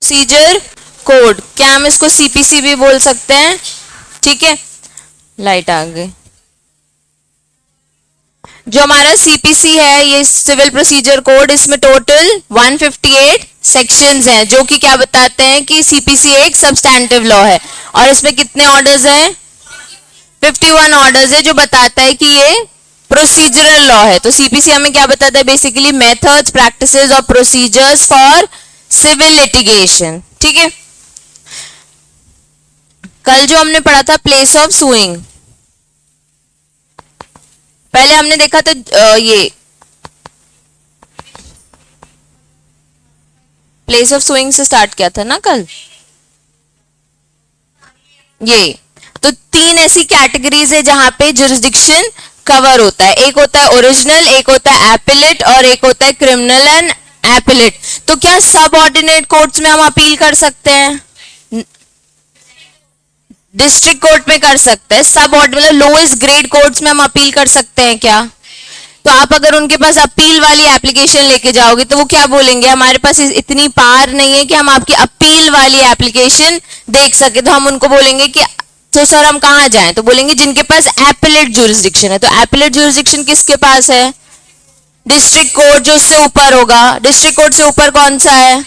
Procedure code, क्या हम इसको सीपीसी भी बोल सकते हैं, ठीक है। लाइट आ गई। जो हमारा सीपीसी है ये सिविल प्रोसीजर कोड, इसमें टोटल 158 सेक्शंस हैं जो कि क्या बताते हैं कि सीपीसी एक सब्सटैंटिव लॉ है। और इसमें कितने ऑर्डर्स हैं? 51 ऑर्डर्स है जो बताता है कि ये प्रोसीजरल लॉ है। तो सीपीसी हमें क्या बताता है? बेसिकली मेथड्स, प्रैक्टिसेस और प्रोसीजर्स फॉर सिविल लिटिगेशन, ठीक है। कल जो हमने पढ़ा था प्लेस ऑफ सुइंग, पहले हमने देखा था ये प्लेस ऑफ सुइंग से स्टार्ट किया था ना कल ये। तो तीन ऐसी कैटेगरीज है जहां पे जुरिस्डिक्शन कवर होता है। एक होता है ओरिजिनल, एक होता है एपिलेट और एक होता है क्रिमिनल एंड एपिलेट। तो क्या सब ऑर्डिनेट कोर्ट्स में हम अपील कर सकते हैं? डिस्ट्रिक्ट कोर्ट में कर सकते हैं। सब मतलब लोएस्ट ग्रेड कोर्ट्स में हम अपील कर सकते हैं क्या? तो आप अगर उनके पास अपील वाली एप्लीकेशन लेके जाओगे तो वो क्या बोलेंगे? हमारे पास इतनी पावर नहीं है कि हम आपकी अपील वाली एप्लीकेशन देख सके। तो हम उनको बोलेंगे कि तो सर हम कहाँ जाएं? तो बोलेंगे जिनके पास एपिलेट जुरिस्डिक्शन है। तो एपिलेट जुरिस्डिक्शन किसके पास है? डिस्ट्रिक्ट कोर्ट, जो उससे ऊपर होगा। डिस्ट्रिक्ट कोर्ट से ऊपर कौन सा है?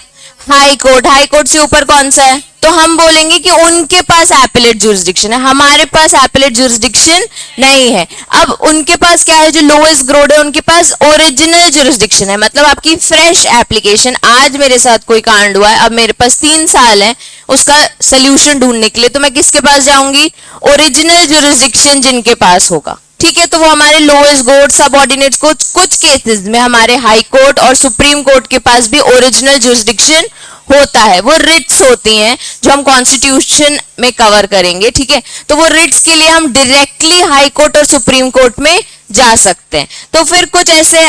High court. हाई कोर्ट से ऊपर कौन सा है? तो हम बोलेंगे कि उनके पास एपिलेट जुरिस्डिक्शन है, हमारे पास एपिलेट जुरिस्डिक्शन नहीं है। अब उनके पास क्या है? जो लोएस्ट ग्रेड है उनके पास ओरिजिनल जुरिस्डिक्शन है, मतलब आपकी फ्रेश एप्लीकेशन। आज मेरे साथ कोई कांड हुआ है, अब मेरे पास 3 साल है उसका सोल्यूशन ढूंढने के लिए, तो मैं किसके पास जाऊंगी? ओरिजिनल जुरिस्डिक्शन जिनके पास होगा, ठीक है। तो वो हमारे लोएस्ट कोर्ट, सब ऑर्डिनेट कोर्ट, कुछ केसेस में हमारे हाई कोर्ट और सुप्रीम कोर्ट के पास भी ओरिजिनल जुरिस्डिक्शन होता है। वो रिट्स होती हैं जो हम कॉन्स्टिट्यूशन में कवर करेंगे, ठीक है। तो वो रिट्स के लिए हम डायरेक्टली हाई कोर्ट और सुप्रीम कोर्ट में जा सकते हैं। तो फिर कुछ ऐसे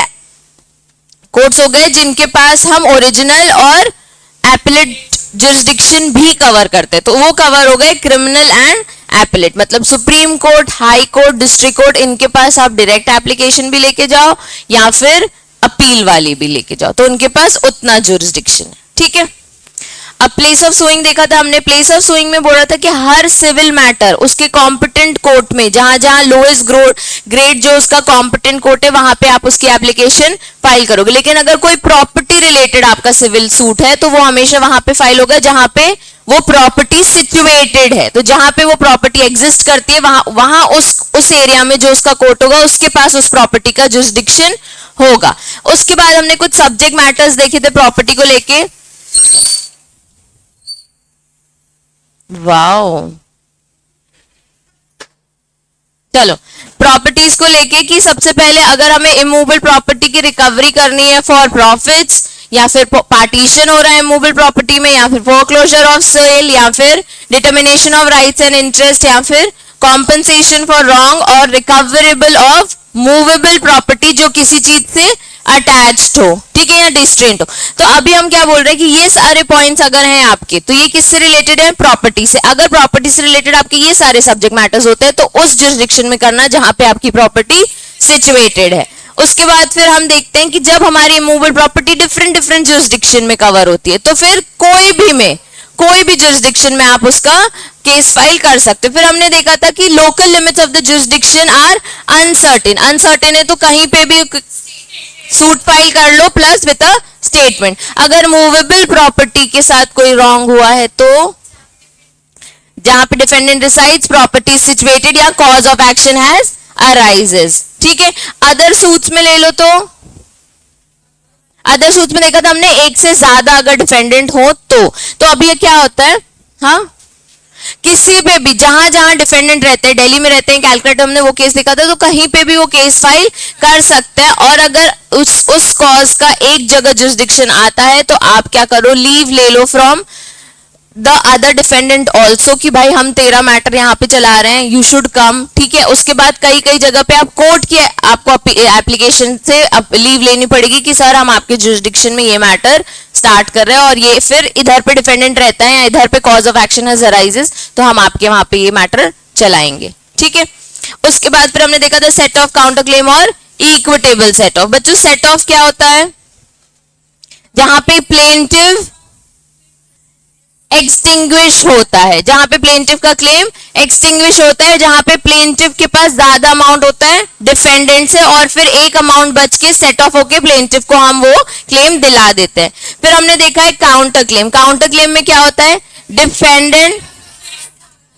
कोर्ट्स हो गए जिनके पास हम ओरिजिनल और एपिलेट जुरिस्डिक्शन भी कवर करते हैं। तो वो कवर हो गए क्रिमिनल एंड एपिलेट, मतलब supreme court, high court, district court, इनके पास आप डायरेक्ट एप्लीकेशन भी लेके जाओ या फिर अपील वाली भी लेके जाओ, तो उनके पास उतना जुरिस्डिक्शन है, ठीक है। अब प्लेस ऑफ सुइंग देखा था हमने। प्लेस ऑफ सुइंग में बोला था कि हर सिविल मैटर उसके कॉम्पिटेंट कोर्ट में, जहां जहां लोएस्ट ग्रेड जो उसका कॉम्पिटेंट कोर्ट है वहां पे आप उसकी एप्लीकेशन फाइल करोगे। लेकिन अगर कोई प्रॉपर्टी रिलेटेड आपका सिविल सूट है तो वो हमेशा वहां पे फाइल होगा जहां पे वो प्रॉपर्टी सिचुएटेड है। तो जहां पे वो प्रॉपर्टी एग्जिस्ट करती है वहां उस एरिया में जो उसका कोर्ट होगा उसके पास उस प्रॉपर्टी का जुरिस्डिक्शन होगा। उसके बाद हमने कुछ सब्जेक्ट मैटर्स देखे थे प्रॉपर्टी को लेके। वाओ, चलो प्रॉपर्टीज को लेके कि सबसे पहले अगर हमें इमूवेबल प्रॉपर्टी की रिकवरी करनी है फॉर प्रॉफिट्स, या फिर पार्टीशन हो रहा है इमूवेबल प्रॉपर्टी में, या फिर फोरक्लोजर ऑफ सेल, या फिर determination of rights and interest, या फिर कॉम्पनसेशन फॉर रॉन्ग और रिकवरेबल ऑफ मूवेबल प्रॉपर्टी जो किसी चीज से अटैच्ड हो, ठीक है, या डिस्ट्रेंट हो। तो अभी हम क्या बोल रहे हैं कि ये सारे पॉइंट्स अगर हैं आपके तो ये किससे रिलेटेड है? प्रॉपर्टी से। अगर प्रॉपर्टी से रिलेटेड आपके ये सारे सब्जेक्ट मैटर्स होते हैं तो उस जुरिस्डिक्शन में करना जहां पे आपकी प्रॉपर्टी सिचुएटेड है। उसके बाद फिर हम देखते हैं कि जब हमारी movable property different different jurisdiction में कवर होती है तो फिर कोई भी जुरिस्डिक्शन में आप उसका केस फाइल कर सकते हो। फिर हमने देखा था कि local limits of the jurisdiction are uncertain है, तो कहीं पे भी सूट फाइल कर लो प्लस विद अ स्टेटमेंट। अगर मूवेबल प्रॉपर्टी के साथ कोई रॉन्ग हुआ है तो जहां पे डिफेंडेंट रिसाइड्स, प्रॉपर्टी सिचुएटेड या cause of action has arises, ठीक है। अदर सूट्स में ले लो तो अदर सूट्स में देखा था हमने एक से ज्यादा अगर डिफेंडेंट हो तो अब ये क्या होता है? हाँ, किसी पे भी जहां जहां डिफेंडेंट रहते हैं, दिल्ली में रहते हैं, कैलकाटा हमने वो केस देखा था, तो कहीं पे भी वो केस फाइल कर सकते हैं। और अगर उस कॉज का एक जगह जुरिस्डिक्शन आता है तो आप क्या करो? लीव ले लो from the other defendant also कि भाई हम तेरा मैटर यहाँ पे चला रहे हैं, यू शुड कम, ठीक है। उसके बाद कई कई जगह पे आप कोर्ट की आपको एप्लीकेशन से लीव लेनी पड़ेगी कि सर हम आपके जुरिस्डिक्शन में ये मैटर स्टार्ट कर रहे हैं और ये फिर इधर पे डिफेंडेंट रहता है या इधर पे cause of action has arises, तो हम आपके वहां पे ये मैटर चलाएंगे, ठीक है। उसके बाद फिर हमने देखा था सेट ऑफ काउंटर क्लेम और इक्विटेबल सेट ऑफ। बच्चों सेट ऑफ क्या होता है? जहां पे प्लेंटिव एक्सटिंग्विश होता है, जहां पे प्लेंटिव का क्लेम एक्सटिंग्विश होता है, जहां पे प्लेंटिव के पास ज्यादा अमाउंट होता है डिफेंडेंट से, और फिर एक अमाउंट बच के सेट ऑफ होके प्लेंटिव को हम वो क्लेम दिला देते हैं। फिर हमने देखा है काउंटर क्लेम। काउंटर क्लेम में क्या होता है,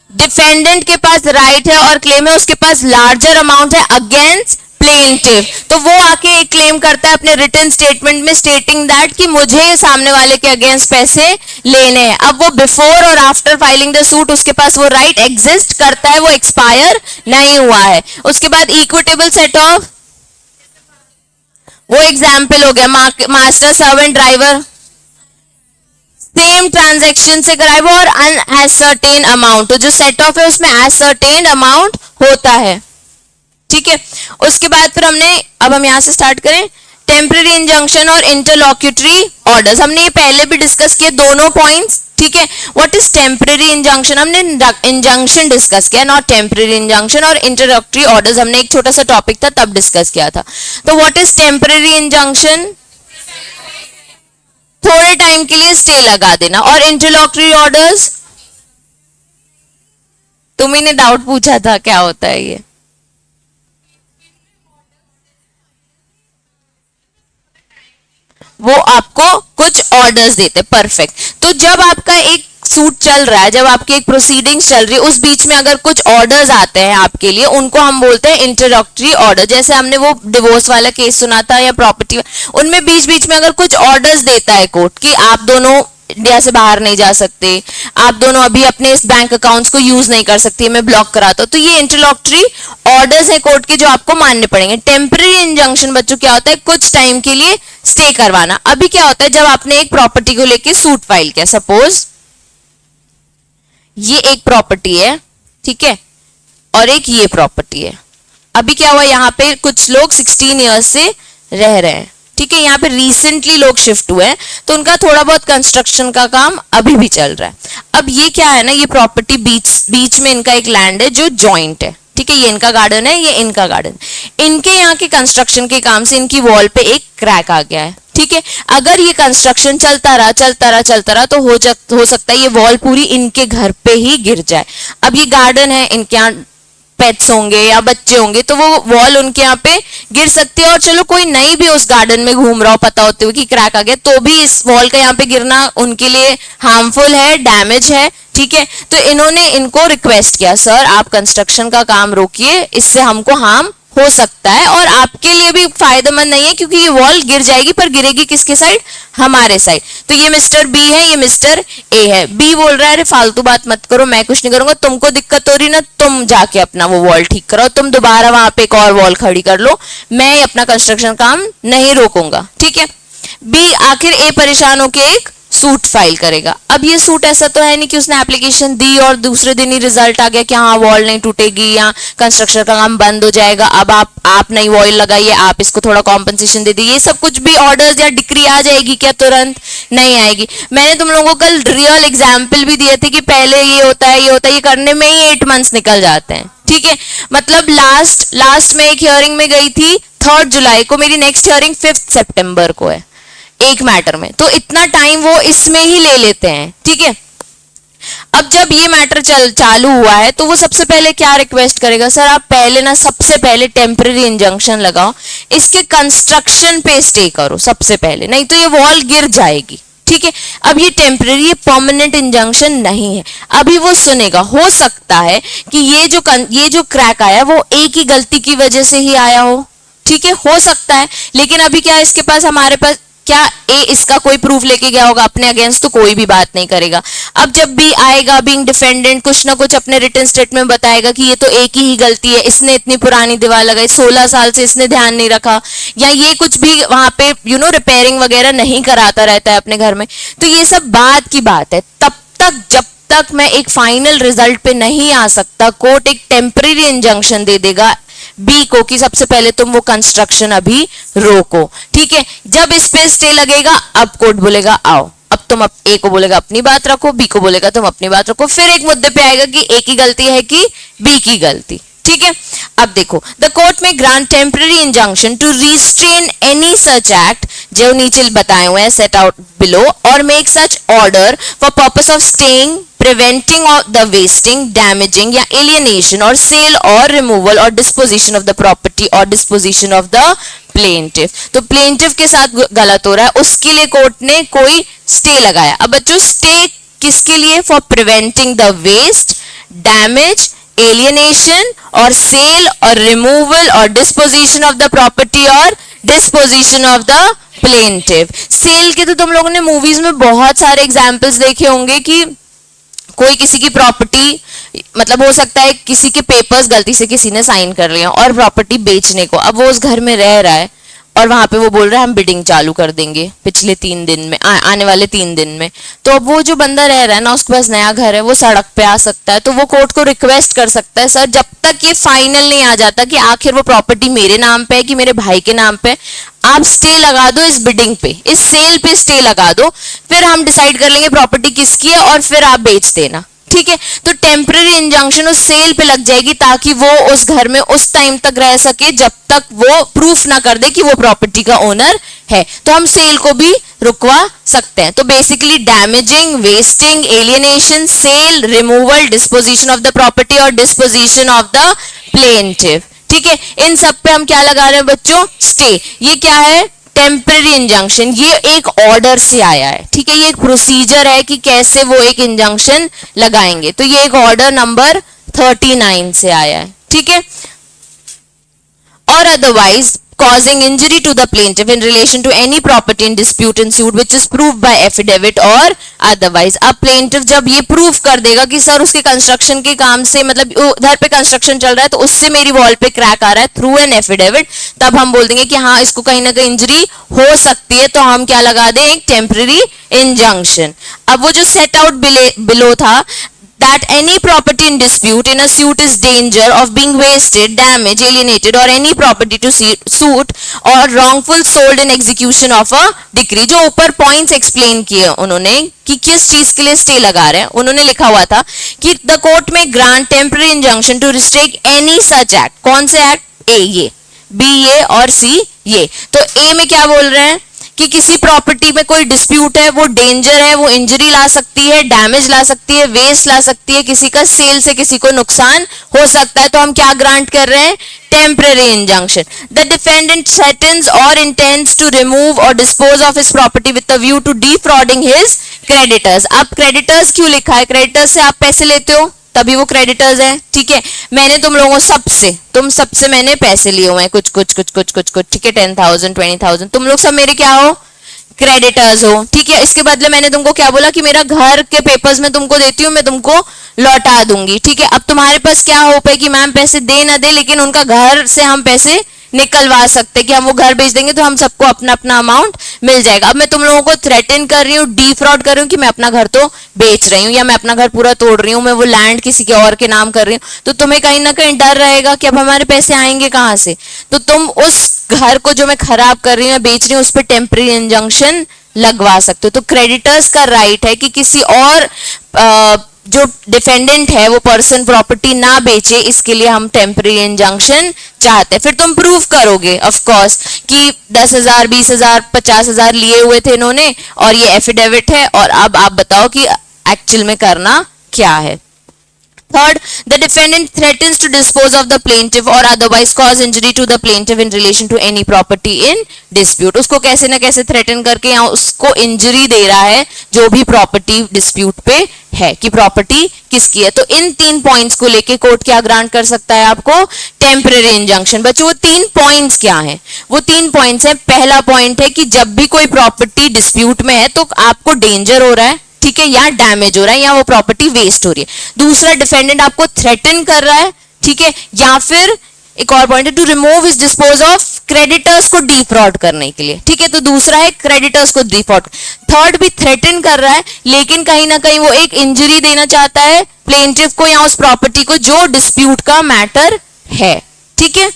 डिफेंडेंट के पास राइट है और क्लेम है, उसके पास लार्जर अमाउंट है अगेंस्ट प्लेंटिव, तो वो आके एक क्लेम करता है अपने रिटन स्टेटमेंट में स्टेटिंग दैट कि मुझे सामने वाले के अगेंस्ट पैसे लेने हैं। अब वो बिफोर और आफ्टर फाइलिंग द सूट उसके पास वो राइट एग्जिस्ट करता है, वो एक्सपायर नहीं हुआ है। उसके बाद इक्विटेबल सेट ऑफ, वो एग्जाम्पल हो गया master servant driver, same transaction से कराए वो, और अनएसर्टेन अमाउंट, तो जो सेट ऑफ है उसमें एसर्टेन अमाउंट होता है। ठीक है, उसके बाद फिर हमने, अब हम यहां से स्टार्ट करें, टेम्पररी इंजंक्शन और इंटरलॉक्यूटरी ऑर्डर्स। हमने ये पहले भी डिस्कस किए दोनों पॉइंट्स। ठीक है, व्हाट इज टेम्पररी इंजंक्शन, हमने इंजंक्शन डिस्कस किया, नॉट टेम्पररी इंजंक्शन, और इंटरलॉक्यूटरी ऑर्डर्स हमने एक छोटा सा टॉपिक था तब डिस्कस किया था। तो व्हाट इज टेम्पररी इंजंक्शन, थोड़े टाइम के लिए स्टे लगा देना, और इंटरलॉक्यूटरी ऑर्डर्स, तुम्ही ने डाउट पूछा था क्या होता है ये, वो आपको कुछ ऑर्डर्स देते। परफेक्ट, तो जब आपका एक सूट चल रहा है, जब आपकी एक प्रोसीडिंग्स चल रही है, उस बीच में अगर कुछ ऑर्डर्स आते हैं आपके लिए, उनको हम बोलते हैं इंटरलॉक्यूटरी ऑर्डर। जैसे हमने वो डिवोर्स वाला केस सुना था या प्रॉपर्टी, उनमें बीच बीच में अगर कुछ ऑर्डर्स देता है कोर्ट कि आप दोनों इंडिया से बाहर नहीं जा सकते, आप दोनों अभी अपने इस बैंक अकाउंट्स को यूज नहीं कर सकती, मैं ब्लॉक कराता हूं, तो ये इंटरलॉक्यूटरी ऑर्डर्स है कोर्ट के जो आपको मानने पड़ेंगे। टेम्पररी इंजंक्शन बच्चों क्या होता है, कुछ टाइम के लिए स्टे करवाना। अभी क्या होता है, जब आपने एक प्रॉपर्टी को लेके सूट फाइल किया, सपोज ये एक प्रॉपर्टी है, ठीक है, और एक ये प्रॉपर्टी है। अभी क्या हुआ, यहाँ पे कुछ लोग 16 ईयर्स से रह रहे हैं, ठीक है, यहाँ पे रिसेंटली लोग शिफ्ट हुए हैं, तो उनका थोड़ा बहुत कंस्ट्रक्शन का काम अभी भी चल रहा है। अब ये क्या है ना, ये प्रॉपर्टी बीच में इनका एक लैंड है जो जॉइंट है, ठीक है, ये इनका गार्डन है, ये इनका गार्डन। इनके यहाँ के कंस्ट्रक्शन के काम से इनकी वॉल पे एक क्रैक आ गया है, ठीक है। अगर ये कंस्ट्रक्शन चलता रहा तो हो सकता है ये वॉल पूरी इनके घर पे ही गिर जाए। अब ये गार्डन है, इनके यहाँ पेट्स होंगे या बच्चे होंगे, तो वो वॉल उनके यहाँ पे गिर सकती है, और चलो कोई नहीं भी उस गार्डन में घूम रहा हो पता होते हुए कि क्रैक आ गया, तो भी इस वॉल का यहाँ पे गिरना उनके लिए हार्मफुल है, डैमेज है, ठीक है। तो इन्होंने इनको रिक्वेस्ट किया, सर आप कंस्ट्रक्शन का काम रोकिए, इससे हमको हार्म हो सकता है और आपके लिए भी फायदेमंद नहीं है, क्योंकि ये वॉल गिर जाएगी, पर गिरेगी किसके साइड, हमारे साइड। तो ये मिस्टर बी है, ये मिस्टर ए है। बी बोल रहा है अरे फालतू बात मत करो, मैं कुछ नहीं करूंगा, तुमको दिक्कत हो रही ना, तुम जाके अपना वो वॉल ठीक कराओ, तुम दोबारा वहां पे एक और वॉल खड़ी कर लो, मैं अपना कंस्ट्रक्शन काम नहीं रोकूंगा, ठीक है। बी आखिर ए परेशान होके एक सूट फाइल करेगा। अब ये सूट ऐसा तो है नहीं कि उसने एप्लीकेशन दी और दूसरे दिन ही रिजल्ट आ गया कि हाँ वॉल नहीं टूटेगी या कंस्ट्रक्शन का काम बंद हो जाएगा, अब आप नई वॉल लगाइए, आप इसको थोड़ा कॉम्पनसेशन दे दीजिए, ये सब कुछ भी ऑर्डर्स या डिक्री आ जाएगी क्या, तुरंत नहीं आएगी। मैंने तुम लोगों को कल रियल एग्जाम्पल भी दिए थे कि पहले ये होता है, ये करने में ही 8 मंथ्स निकल जाते हैं, ठीक है। मतलब लास्ट में एक हियरिंग में गई थी 3 जुलाई को, मेरी नेक्स्ट हियरिंग 5 सितंबर को है एक मैटर में, तो इतना टाइम वो इसमें ही ले लेते हैं, ठीक है। अब जब ये मैटर चालू हुआ है, तो वो सबसे पहले क्या रिक्वेस्ट करेगा, सर आप पहले ना सबसे पहले टेम्पररी इंजंक्शन लगाओ, इसके कंस्ट्रक्शन पे स्टे करो सबसे पहले, नहीं तो ये वॉल गिर जाएगी, ठीक है। अब ये टेम्पररी, ये परमानेंट इंजंक्शन नहीं है। अभी वो सुनेगा, हो सकता है कि ये जो क्रैक आया वो एक ही गलती की वजह से ही आया हो, ठीक है, हो सकता है। लेकिन अभी क्या इसके पास, हमारे पास क्या ए इसका कोई प्रूफ लेके गया होगा अपने अगेंस्ट, तो कोई भी बात नहीं करेगा। अब जब बी आएगा, बीइंग डिफेंडेंट, कुछ ना कुछ अपने रिटन स्टेटमेंट बताएगा कि ये तो एक ही गलती है, इसने इतनी पुरानी दीवार लगाई, 16 साल से इसने ध्यान नहीं रखा, या ये कुछ भी वहां पे रिपेयरिंग वगैरह नहीं कराता रहता है अपने घर में, तो ये सब बात की बात है। तब तक जब तक मैं एक फाइनल रिजल्ट पे नहीं आ सकता, कोर्ट एक टेम्पररी इंजंक्शन दे देगा बी को कि सबसे पहले तुम वो कंस्ट्रक्शन अभी रोको, ठीक है। जब इस पे स्टे लगेगा, अब कोर्ट बोलेगा आओ, अब तुम ए को बोलेगा अपनी बात रखो, बी को बोलेगा तुम अपनी बात रखो, फिर एक मुद्दे पे आएगा कि ए की गलती है कि बी की गलती, ठीक है। अब देखो, द कोर्ट में grant temporary injunction to restrain any such act जो नीचे बताए हुए हैं सेट आउट बिलो, और make such order for purpose of staying, preventing of the wasting, damaging या alienation or sale or removal or disposition of the property or disposition of the plaintiff। तो plaintiff के साथ गलत हो रहा है, उसके लिए कोर्ट ने कोई स्टे लगाया। अब बच्चों स्टे किसके लिए? For preventing the waste, damage, alienation और sale और removal और disposition of the property और disposition of the plaintiff। Sale के तो तुम लोगों ने मूवीज में बहुत सारे एग्जाम्पल्स देखे होंगे कि कोई किसी की प्रॉपर्टी, मतलब हो सकता है किसी के पेपर्स गलती से किसी ने साइन कर लिया और प्रॉपर्टी बेचने को, अब वो उस घर में रह रहा है और वहां पे वो बोल रहा है हम बिडिंग चालू कर देंगे पिछले 3 दिन में, आने वाले 3 दिन में। तो अब वो जो बंदा रह रहा है ना, उसके पास नया घर है, वो सड़क पे आ सकता है, तो वो कोर्ट को रिक्वेस्ट कर सकता है, सर जब तक ये फाइनल नहीं आ जाता कि आखिर वो प्रॉपर्टी मेरे नाम पे है कि मेरे भाई के नाम पे, आप स्टे लगा दो इस बिडिंग पे, इस सेल पे स्टे लगा दो, फिर हम डिसाइड कर लेंगे प्रॉपर्टी किसकी है और फिर आप बेच देना, ठीक है। तो टेम्पररी इंजंक्शन उस सेल पे लग जाएगी ताकि वो उस घर में उस टाइम तक रह सके जब तक वो प्रूफ ना कर दे कि वो प्रॉपर्टी का ओनर है। तो हम सेल को भी रुकवा सकते हैं। तो basically damaging, wasting, alienation, sale, removal, disposition of the property और डिस्पोजिशन ऑफ द प्लेंटिफ, ठीक है। इन सब पे हम क्या लगा रहे हैं बच्चों? स्टे। ये क्या है? Temporary injunction. ये एक ऑर्डर से आया है, ठीक है, ये एक प्रोसीजर है कि कैसे वो एक इंजंक्शन लगाएंगे। तो ये एक ऑर्डर नंबर 39 से आया है, ठीक है। और otherwise causing injury to the plaintiff in relation to any property in dispute in suit which is proved by affidavit or otherwise। अब plaintiff जब ये प्रूव कर देगा कि सर उसके कंस्ट्रक्शन के काम से, मतलब उधर पे कंस्ट्रक्शन चल रहा है तो उससे मेरी वॉल पे क्रैक आ रहा है थ्रू एन एफिडेविट, तब हम बोल देंगे कि हाँ इसको कहीं ना कहीं इंजरी हो सकती है, तो हम क्या लगा दें? एक टेम्पररी इंजंक्शन। अब वो जो सेट आउट बिलो था, that any property in dispute in a suit is danger of being wasted, damaged, alienated or any property to suit or wrongful sold in execution of a decree। जो ऊपर points explain किए उन्होंने कि किस चीज के लिए स्टे लगा रहे हैं, उन्होंने लिखा हुआ था कि द कोर्ट में grant temporary injunction to restrict any such act. कौन से एक्ट? ए ये, बी ये और सी ये। तो ए में क्या बोल रहे हैं कि किसी प्रॉपर्टी में कोई डिस्प्यूट है, वो डेंजर है, वो इंजरी ला सकती है, डैमेज ला सकती है, वेस्ट ला सकती है, किसी का सेल से किसी को नुकसान हो सकता है, तो हम क्या ग्रांट कर रहे हैं? Temporary injunction. The defendant threatens or intends to remove or dispose of his property with a view to defrauding his creditors. अब क्रेडिटर्स क्यों लिखा है? क्रेडिटर्स से आप पैसे लेते हो तभी वो क्रेडिटर्स है, ठीक है। मैंने तुम लोगों तुम सबसे मैंने पैसे लिए हुए हैं कुछ, ठीक है, 10,000 20,000, तुम लोग सब मेरे क्या हो? क्रेडिटर्स हो, ठीक है। इसके बदले मैंने तुमको क्या बोला कि मेरा घर के पेपर्स में तुमको देती हूँ, मैं तुमको लौटा दूंगी, ठीक है। अब तुम्हारे पास क्या होप है कि मैम पैसे दे ना दे, लेकिन उनका घर से हम पैसे निकलवा सकते कि हम वो घर बेच देंगे तो हम सबको अपना अपना अमाउंट मिल जाएगा। अब मैं तुम लोगों को थ्रेटन कर रही हूँ, डिफ्रॉड कर रही हूँ कि मैं अपना घर तो बेच रही हूँ या मैं अपना घर पूरा तोड़ रही हूँ, मैं वो लैंड किसी के और के नाम कर रही हूँ, तो तुम्हें कहीं ना कहीं डर रहेगा कि अब हमारे पैसे आएंगे कहाँ से। तो तुम उस घर को जो मैं खराब कर रही हूँ, बेच रही हूँ, उस पर टेम्पररी इंजंक्शन लगवा सकते हो। तो क्रेडिटर्स का राइट है कि किसी और जो डिफेंडेंट है वो पर्सन प्रॉपर्टी ना बेचे, इसके लिए हम टेम्पररी इंजंक्शन चाहते हैं। फिर तुम प्रूव करोगे ऑफ कोर्स कि 10,000 20,000 50,000 लिए हुए थे इन्होंने और ये एफिडेविट है, और अब आप बताओ कि एक्चुअल में करना क्या है। Third, the defendant threatens to dispose of the plaintiff or otherwise cause injury to the plaintiff in relation to any property in dispute। उसको कैसे ना कैसे थ्रेटन करके या उसको इंजरी दे रहा है जो भी प्रॉपर्टी डिस्प्यूट पे है, कि प्रॉपर्टी किसकी है। तो इन 3 पॉइंट्स को लेके कोर्ट क्या ग्रांट कर सकता है आपको? Temporary injunction. बच्चों वो 3 पॉइंट्स क्या हैं? वो 3 पॉइंट्स हैं। पहला पॉइंट है कि जब भी कोई प्रॉपर्टी डिस्प्यूट में है तो आपको डेंजर हो रहा है, ठीक है, या डैमेज हो रहा है या वो प्रॉपर्टी वेस्ट हो रही है। दूसरा, डिफेंडेंट आपको थ्रेटन कर रहा है, ठीक है, या फिर एक और पॉइंट है to remove is dispose of creditors को डिफ्रॉड करने के लिए, ठीक है। तो दूसरा है क्रेडिटर्स को डिफ्रॉड। थर्ड भी थ्रेटन कर रहा है लेकिन कहीं ना कहीं वो एक इंजरी देना चाहता है प्लेंटिफ को या उस प्रॉपर्टी को जो डिस्प्यूट का मैटर है, ठीक है।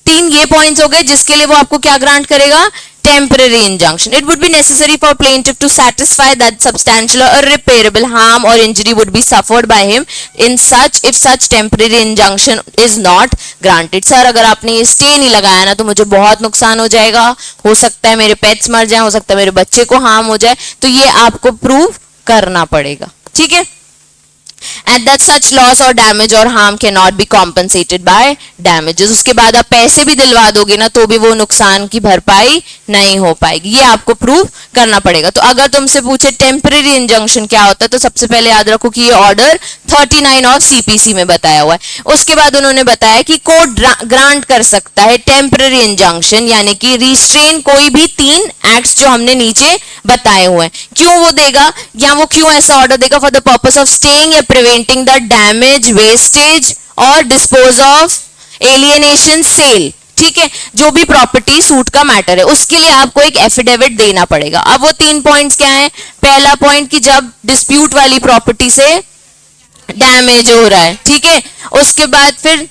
3 ये पॉइंट्स हो गए जिसके लिए वो आपको क्या ग्रांट करेगा? temporary injunction. It would be necessary for plaintiff to satisfy that substantial or irreparable harm or injury would be suffered by him in such if such temporary injunction is not granted. Sir अगर आपने ये stay नहीं लगाया ना तो मुझे बहुत नुकसान हो जाएगा, हो सकता है मेरे पेट्स मर जाएं, हो सकता है मेरे बच्चे को हार्म हो जाए, तो ये आपको प्रूव करना पड़ेगा, ठीक है. And that such loss or damage or harm cannot be compensated by damages. उसके बाद आप पैसे भी दिलवा दोगे ना तो भी वो नुकसान की भरपाई नहीं हो पाएगी, ये आपको प्रूव करना पड़ेगा. तो अगर तुमसे पूछे टेम्पररी इंजंक्शन क्या होता है तो सबसे पहले याद रखो कि ये ऑर्डर 39 ऑफ सीपीसी में बताया हुआ है. उसके बाद उन्होंने बताया कि कोर्ट ग्रांट कर सकता है टेम्पररी इंजंक्शन यानी कि रिस्ट्रेन कोई भी 3 एक्ट्स जो हमने नीचे बताए हुए हैं. क्यों वो देगा या वो क्यों ऐसा ऑर्डर देगा? For the purpose of staying या प्रिवेंटिंग द डैमेज, वेस्टेज और डिस्पोज ऑफ, एलियनेशन, सेल. ठीक है, जो भी प्रॉपर्टी सूट का मैटर है उसके लिए आपको एक एफिडेविट देना पड़ेगा. अब वो 3 पॉइंट्स क्या हैं? पहला पॉइंट कि जब डिस्प्यूट वाली प्रॉपर्टी से डैमेज हो रहा है, ठीक है. उसके बाद फिर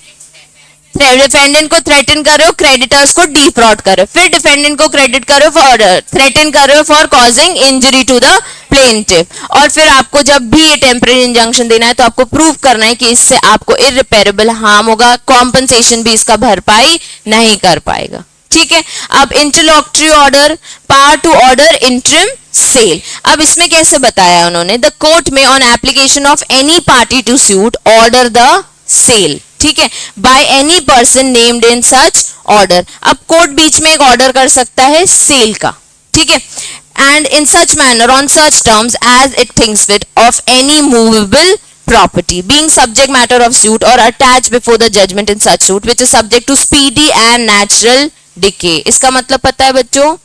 डिफेंडेंट को थ्रेटन कर रहे हो, क्रेडिटर्स को डिफ्रॉड कर रहे हो, फिर डिफेंडेंट को क्रेडिट कर रहे हो फॉर थ्रेटन कर रहे हो for causing injury to the plaintiff. और फिर आपको जब भी ये टेम्पररी इंजंक्शन देना है तो आपको प्रूव करना है कि इससे आपको इररिपेरेबल हार्म होगा, कॉम्पनसेशन भी इसका भरपाई नहीं कर पाएगा. ठीक है. अब interlocutory order, power to order interim sale. अब इसमें कैसे बताया उन्होंने? The court may on application of any party to suit order the sale, ठीक है, by any person named in such order. अब कोर्ट बीच में एक ऑर्डर कर सकता है सेल का, ठीक है, and in such manner on such terms as it thinks fit of any movable property being subject matter of suit or attached before the judgment in such suit which is subject to speedy and natural decay. इसका मतलब पता है बच्चों?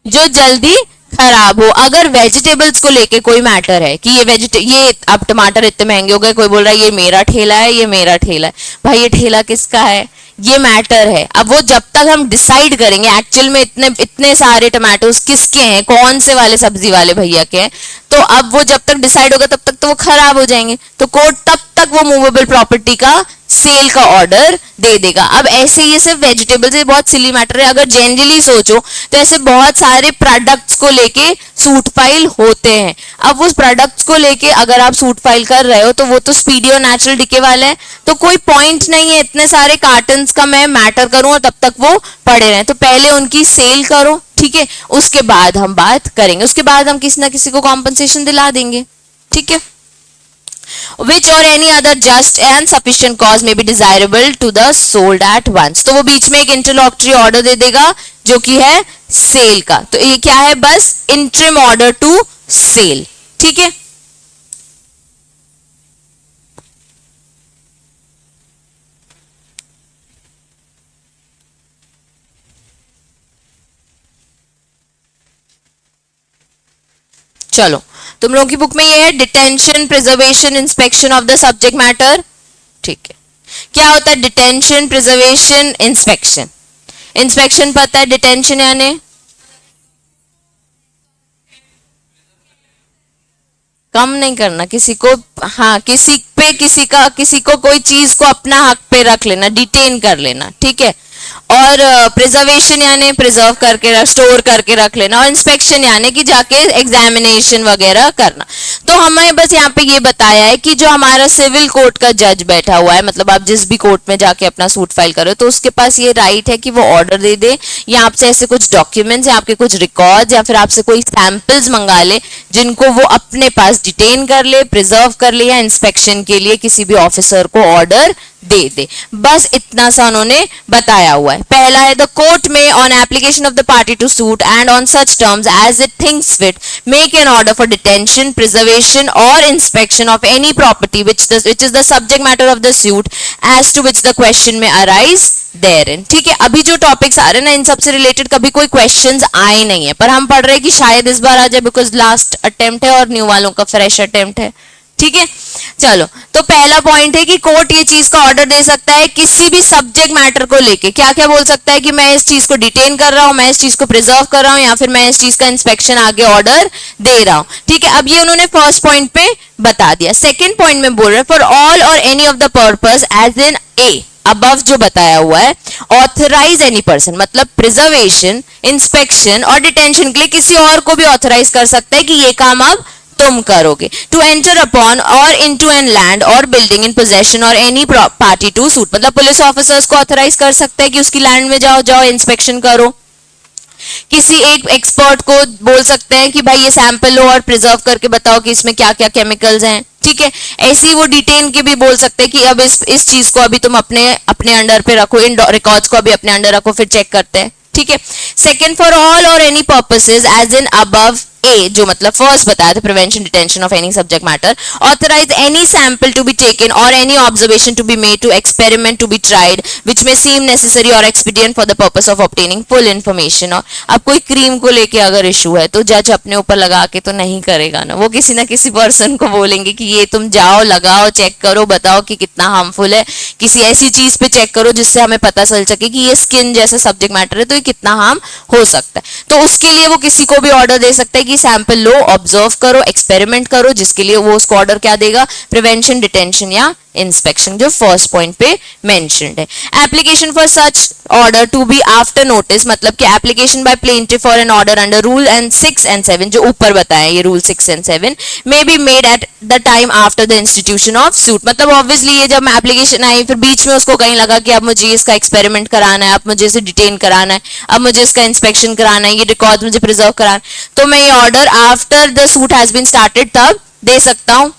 जो जल्दी खराब हो. अगर वेजिटेबल्स को लेके कोई मैटर है कि ये अब टमाटर इतने महंगे हो गए, कोई बोल रहा है ये मेरा ठेला है, ये मेरा ठेला है. भाई ये ठेला किसका है? ये मैटर है. अब वो जब तक हम डिसाइड करेंगे एक्चुअल में इतने सारे टमाटोज किसके हैं, कौन से वाले सब्जी वाले भैया के हैं, तो अब वो जब तक डिसाइड होगा तब तक तो वो खराब हो जाएंगे. तो कोर्ट तब तक वो मूवेबल प्रॉपर्टी का सेल का ऑर्डर दे देगा. अब ऐसे ये सिर्फ वेजिटेबल से बहुत सिली मैटर है. अगर जनरली सोचो तो ऐसे बहुत सारे प्रोडक्ट्स को लेके सूट फाइल होते हैं. अब उस प्रोडक्ट्स को लेके अगर आप सूट फाइल कर रहे हो तो वो तो स्पीडी और नेचुरल डिके वाले हैं, तो कोई पॉइंट नहीं है इतने सारे कार्टन का मैं मैटर करूं और तब तक वो पड़े रहे. तो पहले उनकी सेल करो, ठीक है, उसके बाद हम बात करेंगे, उसके बाद हम किसी ना किसी को कॉम्पनसेशन दिला देंगे. ठीक है. Which or any other just and sufficient cause may be desirable to the sold at once. तो वो बीच में एक इंटरलॉक्टरी ऑर्डर दे देगा जो कि है सेल का. तो ये क्या है? बस इंटरिम ऑर्डर टू सेल. ठीक है. चलो, तुम लोगों की बुक में ये है detention, preservation, inspection of the subject matter. ठीक है. क्या होता है डिटेंशन, प्रिजर्वेशन, इंस्पेक्शन? इंस्पेक्शन पता है, डिटेंशन यानी कम नहीं करना किसी को, हाँ, किसी को कोई चीज को अपना हक पे रख लेना, डिटेन कर लेना. ठीक है. और प्रिजर्वेशन यानी प्रिजर्व करके स्टोर करके रख लेना, और इंस्पेक्शन यानी कि जाके एग्जामिनेशन वगैरह करना. तो हमें बस यहाँ पे ये बताया है कि जो हमारा सिविल कोर्ट का जज बैठा हुआ है, मतलब आप जिस भी कोर्ट में जाके अपना सूट फाइल करो तो उसके पास ये राइट है कि वो ऑर्डर दे दे या आपसे ऐसे कुछ डॉक्यूमेंट्स या आपके कुछ रिकॉर्ड्स या फिर आपसे कोई सैंपल्स मंगा ले जिनको वो अपने पास डिटेन कर ले, प्रिजर्व कर ले या इंस्पेक्शन के लिए किसी भी ऑफिसर को ऑर्डर दे दे. बस इतना सा उन्होंने बताया हुआ है. पहला है the court may on application of the party to suit and on such terms as it thinks fit make an order for detention, preservation or inspection of any property which is the subject matter of the suit as to which the question may arise therein. ठीक है. अभी जो topics आ रहे हैं ना इन सबसे related कभी कोई क्वेश्चंस आए नहीं है, पर हम पढ़ रहे हैं कि शायद इस बार आ जाए बिकॉज लास्ट अटेम्प्ट है और न्यू वालों का फ्रेश अटेम्प्ट है. ठीक है. चलो, तो पहला पॉइंट है कि कोर्ट ये चीज का ऑर्डर दे सकता है किसी भी सब्जेक्ट मैटर को लेके. क्या क्या बोल सकता है कि मैं इस चीज को डिटेन कर रहा हूं, मैं इस चीज को प्रिजर्व कर रहा हूं या फिर मैं इस चीज का इंस्पेक्शन आगे ऑर्डर दे रहा हूं. ठीक है. अब ये उन्होंने फर्स्ट पॉइंट पे बता दिया. सेकंड पॉइंट में बोल रहे फॉर ऑल और any of the purpose as in A. Above जो बताया हुआ है, ऑथराइज एनी पर्सन मतलब प्रिजर्वेशन, इंस्पेक्शन और डिटेंशन के लिए किसी और को भी ऑथराइज कर सकता है कि ये काम अब तुम करोगे। टू एंटर अपॉन और इनटू एन लैंड और बिल्डिंग इन पोजेशन और एनी पार्टी टू सूट, मतलब पुलिस ऑफिसर्स को ऑथराइज कर सकता है कि उसकी लैंड में जाओ, जाओ इंस्पेक्शन करो। किसी एक एक्सपर्ट को बोल सकते हैं कि भाई ये सैंपल लो और प्रिजर्व करके बताओ कि इसमें क्या क्या केमिकल्स हैं, ठीक है। ऐसे ही वो डिटेन के भी बोल सकते हैं कि अब इस चीज को अभी तुम अपने अपने अंडर पे रखो, इन रिकॉर्ड्स को अभी अपने अंडर रखो, फिर चेक करते हैं, ठीक है। सेकेंड, फॉर ऑल और any purposes as in above a, जो मतलब फर्स्ट बताया था, prevention detention of any subject matter, authorise any sample to be taken or any observation to be made to experiment to be tried which may seem necessary or expedient for the purpose of obtaining full information. और अब कोई cream को लेके अगर issue है तो जज अपने ऊपर लगा के तो नहीं करेगा ना, वो किसी ना किसी पर्सन को बोलेंगे कि ये तुम जाओ, लगाओ, चेक करो, बताओ कि कितना हार्मफुल है। किसी ऐसी चीज पे चेक करो जिससे हमें पता चल सके कि ये स्किन जैसा सब्जेक्ट मैटर है तो ये कितना हार्म हो सकता है। तो उसके लिए वो किसी को भी ऑर्डर दे सकता है कि सैंपल लो, ऑब्जर्व करो, एक्सपेरिमेंट करो, जिसके लिए वो उसको ऑर्डर क्या देगा, प्रिवेंशन, डिटेंशन या इंस्पेक्शन, जो फर्स्ट पॉइंट पे मेंशन्ड है। Application for such order to be after notice, मतलब कि application by plaintiff for an order under rule and 6 and 7 जो ऊपर बताया, ये rule 6 and 7 may be made at the time after the institution of suit. मतलब obviously ये जब application आई फिर बीच में उसको कहीं लगा कि अब मुझे इसका एक्सपेरिमेंट कराना है, अब मुझे इसे डिटेन कराना है, अब मुझे इसका इंस्पेक्शन कराना है, ये रिकॉर्ड मुझे प्रिजर्व कराना है, तो मैं ये order after the suit has been started तब दे सकता हूं।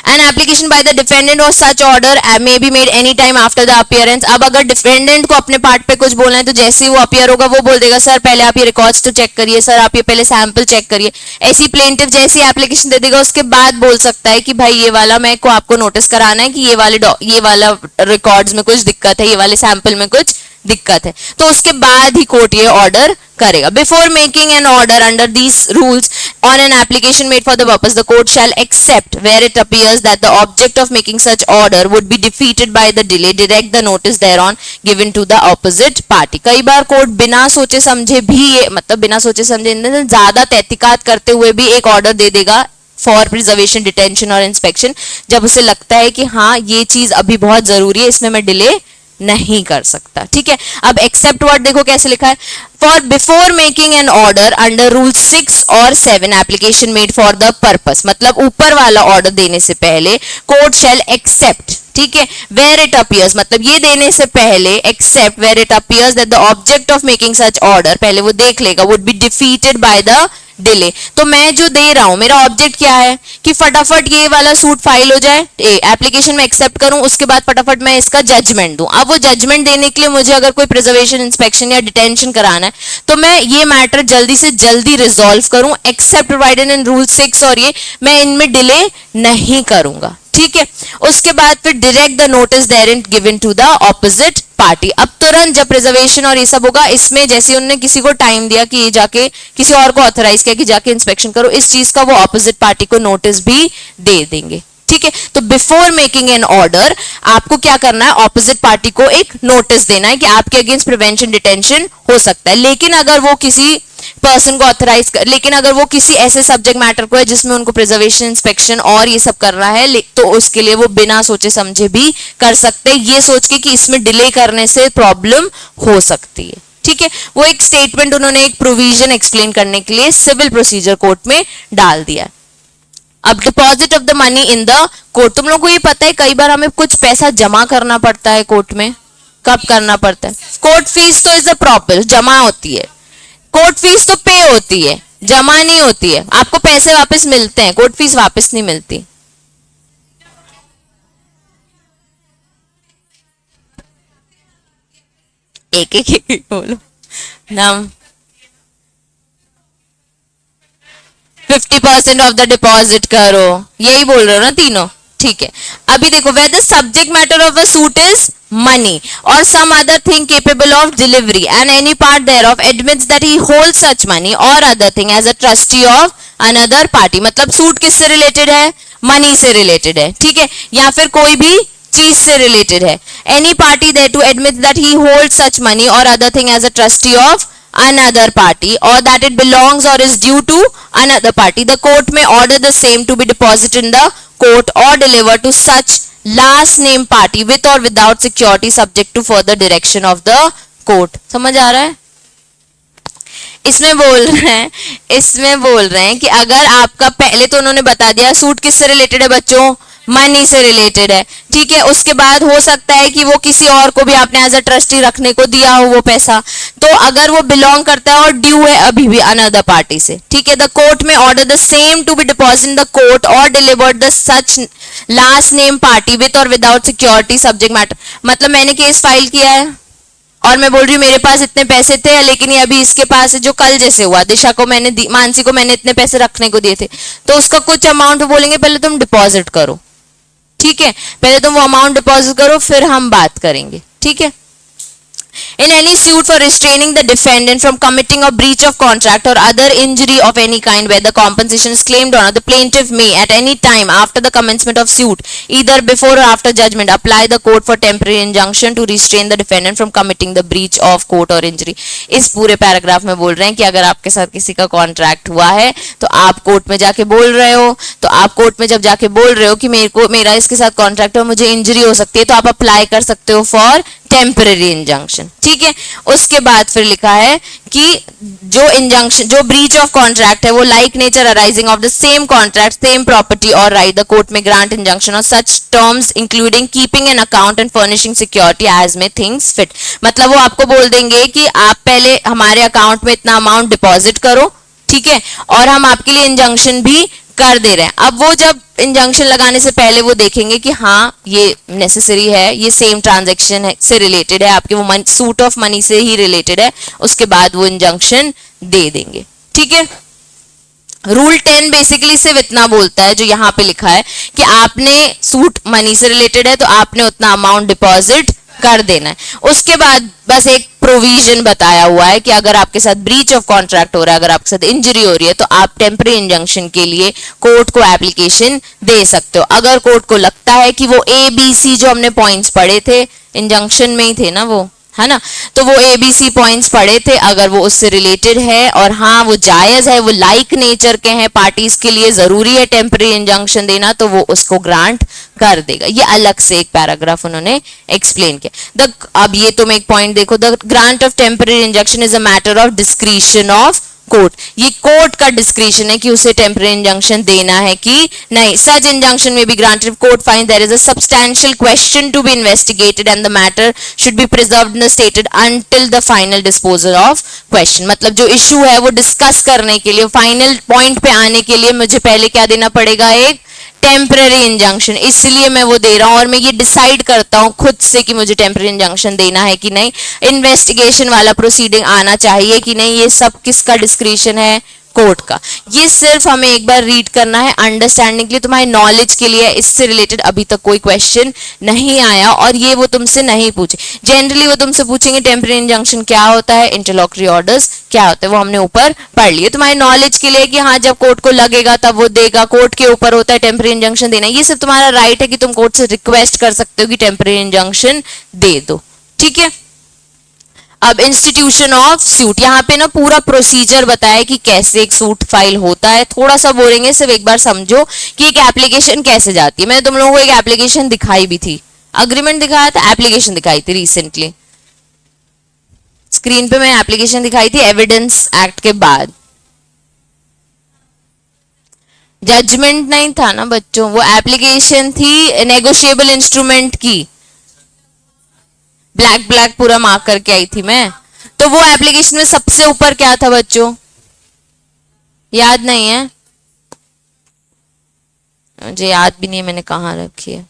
An application by the defendant or such order may be made any time after the appearance। अब अगर डिफेंडेंट को अपने पार्ट पे कुछ बोलना है तो जैसे ही वो अपीयर होगा वो बोल देगा सर पहले आप ये रिकॉर्ड्स तो चेक करिए, सर आप ये पहले सैंपल चेक करिए। ऐसी प्लेंटिफ जैसी एप्लीकेशन दे देगा उसके बाद बोल सकता है कि भाई ये वाला मैं को आपको नोटिस कराना है कि ये वाला रिकॉर्ड्स में कुछ दिक्कत है, ये वाले सैंपल में कुछ दिक्कत है, तो उसके बाद ही कोर्ट ये ऑर्डर करेगा। Before making an order under these rules on an application made for the purpose, the court shall accept where it appears that the object of making such order would be defeated by the delay, direct the notice thereon given to the opposite party। कई बार court बिना सोचे समझे भी मतलब बिना सोचे समझे ज्यादा तहकीकात करते हुए भी एक ऑर्डर दे देगा फॉर प्रिजर्वेशन, डिटेंशन और इंस्पेक्शन, जब उसे लगता है कि हाँ ये चीज अभी बहुत जरूरी है, इसमें मैं डिले नहीं कर सकता, ठीक है। अब एक्सेप्ट वर्ड देखो कैसे लिखा है, for before making an order under rule 6 और 7 application made for the purpose, मतलब ऊपर वाला ऑर्डर देने से पहले कोर्ट शैल एक्सेप्ट, ठीक है, वेयर इट अपीयर्स, मतलब ये देने से पहले except where it appears that the object of making such order, पहले वो देख लेगा, would be defeated by the delay. तो मैं जो दे रहा हूं मेरा ऑब्जेक्ट क्या है कि फटाफट ये वाला सूट फाइल हो जाए, एप्लीकेशन में एक्सेप्ट करूं, उसके बाद फटाफट मैं इसका जजमेंट दूं। अब वो जजमेंट देने के लिए मुझे अगर कोई प्रिजर्वेशन, इंस्पेक्शन या डिटेंशन कराना है तो मैं ये मैटर जल्दी से जल्दी रिजॉल्व करूं, एक्सेप्ट प्रोवाइडेड इन रूल 6 और ये मैं इनमें डिले नहीं करूंगा, ठीक है। उसके बाद फिर direct the notice therein given to the opposite party. अब तुरंत जब प्रिजर्वेशन और ये सब होगा, इसमें जैसे उन्होंने किसी को टाइम दिया कि ये जाके किसी और को ऑथराइज किया कि जाके इंस्पेक्शन करो, इस चीज का वो ऑपोजिट पार्टी को नोटिस भी दे देंगे, ठीक है। तो बिफोर मेकिंग एन ऑर्डर आपको क्या करना है, ऑपोजिट पार्टी को एक नोटिस देना है कि आपके अगेंस्ट प्रिवेंशन, डिटेंशन हो सकता है। लेकिन अगर वो किसी पर्सन को ऑथराइज कर, लेकिन अगर वो किसी ऐसे सब्जेक्ट मैटर को है जिसमें उनको प्रिजर्वेशन, इंस्पेक्शन और ये सब करना है, तो उसके लिए वो बिना सोचे समझे भी कर सकते हैं, ये सोच के कि इसमें डिले करने से प्रॉब्लम हो सकती है, ठीक है। वो एक स्टेटमेंट उन्होंने एक प्रोविजन एक्सप्लेन करने के लिए सिविल प्रोसीजर कोर्ट में डाल दिया है। अब deposit of the money in the court, तुम लोगों को ये पता है कई बार हमें कुछ पैसा जमा करना पड़ता है कोर्ट में, कब करना पड़ता है, कोर्ट फीस तो इज द प्रॉपर जमा होती है, कोर्ट फीस तो पे होती है, जमा नहीं होती है। आपको पैसे वापस मिलते हैं, कोर्ट फीस वापस नहीं मिलती। एक बोलो नाम। 50% ऑफ द डिपॉजिट करो, यही बोल रहे हो ना तीनों, ठीक है। अभी देखो, where the subject matter of a suit is money or some other thing capable of delivery and any part thereof admits that he holds such money or other thing as a trustee of another party, मतलब suit किससे related है, money से related है, ठीक है, या फिर कोई भी चीज से रिलेटेड है। any party there to admit that he holds such money or other thing as a trustee of another party or that it belongs or is due to another party, the court may order the same to be deposited in the court or delivered to such last name party with or without security subject to further direction of the court. समझ आ रहा है? इसमें बोल रहे हैं कि अगर आपका, पहले तो उन्होंने बता दिया सूट किससे रिलेटेड है बच्चों, मनी से रिलेटेड है, ठीक है। उसके बाद हो सकता है कि वो किसी और को भी आपने एज अ ट्रस्टी रखने को दिया हो वो पैसा, तो अगर वो बिलोंग करता है और ड्यू है अभी भी अनदर पार्टी से, ठीक है, the court may order the same to be deposit in the court or delivered the such last name party with or without security subject matter. मतलब मैंने केस फाइल किया है और मैं बोल रही हूँ मेरे पास इतने पैसे थे, लेकिन ये अभी इसके पास है, जो कल जैसे हुआ, दिशा को मैंने मानसी को मैंने इतने पैसे रखने को दिए थे, तो उसका कुछ अमाउंट बोलेंगे पहले तुम डिपॉजिट करो, ठीक है, पहले तुम वो अमाउंट डिपॉजिट करो फिर हम बात करेंगे, ठीक है। In any suit for restraining the defendant from committing a breach of contract or other injury of any kind where the compensation is claimed on, the plaintiff may at any time after the commencement of suit, either before or after judgment, apply the court for temporary injunction to restrain the defendant from committing the breach of court or injury। इस पूरे paragraph में बोल रहे हैं कि अगर आपके साथ किसी का कॉन्ट्रैक्ट हुआ है तो आप कोर्ट में जाके बोल रहे हो, तो आप कोर्ट में जब जाके बोल रहे हो कि मेरा इसके साथ कॉन्ट्रैक्ट है, मुझे इंजरी हो सकती है, तो आप अप्लाई कर सकते हो फॉर टेम्पररी इंजंक्शन, ठीक है। उसके बाद फिर लिखा है कि जो इंजंक्शन, जो ब्रीच ऑफ कॉन्ट्रैक्ट है वो like nature arising of the same contract, same property और राइट, द कोर्ट में ग्रांट इंजंक्शन और such terms including keeping an account and furnishing security as may things fit. मतलब वो आपको बोल देंगे कि आप पहले हमारे अकाउंट में इतना अमाउंट डिपॉजिट करो, ठीक है, और हम आपके लिए इंजंक्शन भी कर दे रहे हैं। अब वो जब इंजंक्शन लगाने से पहले वो देखेंगे कि हाँ ये नेसेसरी है, ये सेम ट्रांजैक्शन से रिलेटेड है, आपके वो सूट ऑफ मनी से ही रिलेटेड है, उसके बाद वो इंजंक्शन दे देंगे, ठीक है। रूल 10 बेसिकली सिर्फ इतना बोलता है जो यहाँ पे लिखा है कि आपने सूट मनी से रिलेटेड है तो आपने उतना अमाउंट डिपॉजिट कर देना है। उसके बाद बस एक प्रोविजन बताया हुआ है कि अगर आपके साथ ब्रीच ऑफ कॉन्ट्रैक्ट हो रहा है, अगर आपके साथ इंजरी हो रही है, तो आप टेम्पररी इंजंक्शन के लिए कोर्ट को एप्लीकेशन दे सकते हो। अगर कोर्ट को लगता है कि वो ABC जो हमने पॉइंट्स पढ़े थे इंजंक्शन में ही थे ना वो, है ना, तो वो ABC पॉइंट्स पढ़े थे, अगर वो उससे रिलेटेड है और हाँ वो जायज है, वो लाइक नेचर के हैं, पार्टीज के लिए जरूरी है टेम्पररी इंजंक्शन देना, तो वो उसको ग्रांट कर देगा। ये अलग से एक पैराग्राफ उन्होंने एक्सप्लेन किया। अब ये तुम एक पॉइंट देखो, the grant of temporary injunction is a matter of discretion of court. ये कोर्ट का डिस्क्रिशन है कि उसे टेम्पररी इंजंक्शन देना है कि नहीं। Such injunction may be granted court find there is a substantial question to be investigated and the matter should be preserved in the stated until the final disposal of question. मतलब जो issue है वो discuss करने के लिए, final point पे आने के लिए मुझे पहले क्या देना पड़ेगा, एक टेम्पररी इंजंक्शन, इसलिए मैं वो दे रहा हूं और मैं ये डिसाइड करता हूं खुद से कि मुझे टेम्पररी इंजंक्शन देना है कि नहीं, इन्वेस्टिगेशन वाला प्रोसीडिंग आना चाहिए कि नहीं, ये सब किसका डिस्क्रिशन है, कोर्ट का। ये सिर्फ हमें एक बार रीड करना है अंडरस्टैंडिंग के लिए, तुम्हारे नॉलेज के लिए। इससे रिलेटेड अभी तक कोई क्वेश्चन नहीं आया और ये वो तुमसे नहीं पूछे। जनरली वो तुमसे पूछेंगे टेम्पररी इंजंक्शन क्या होता है, इंटरलॉकटरी ऑर्डर्स क्या होते हैं, वो हमने ऊपर पढ़ लिए। तुम्हारे नॉलेज के लिए कि हाँ जब कोर्ट को लगेगा तब वो देगा, कोर्ट के ऊपर होता है टेम्पररी इंजंक्शन देना। ये सिर्फ तुम्हारा राइट है कि तुम कोर्ट से रिक्वेस्ट कर सकते हो कि टेम्पररी इंजंक्शन दे दो, ठीक है। अब इंस्टीट्यूशन ऑफ सूट, यहाँ पे ना पूरा प्रोसीजर बताया कि कैसे एक सूट फाइल होता है। थोड़ा सा बोलेंगे, सिर्फ एक बार समझो कि एक एप्लीकेशन कैसे जाती है। मैंने तुम लोगों को एक एप्लीकेशन दिखाई भी थी, अग्रीमेंट दिखाया था, एप्लीकेशन दिखाई थी रिसेंटली, स्क्रीन पे मैं एप्लीकेशन दिखाई थी एविडेंस एक्ट के बाद। जजमेंट नहीं था ना बच्चों, वो एप्लीकेशन थी नेगोशिएबल इंस्ट्रूमेंट की, ब्लैक ब्लैक पूरा मार्क करके आई थी मैं। तो वो एप्लीकेशन में सबसे ऊपर क्या था बच्चों, याद नहीं है? मुझे याद भी नहीं है मैंने कहाँ रखी है।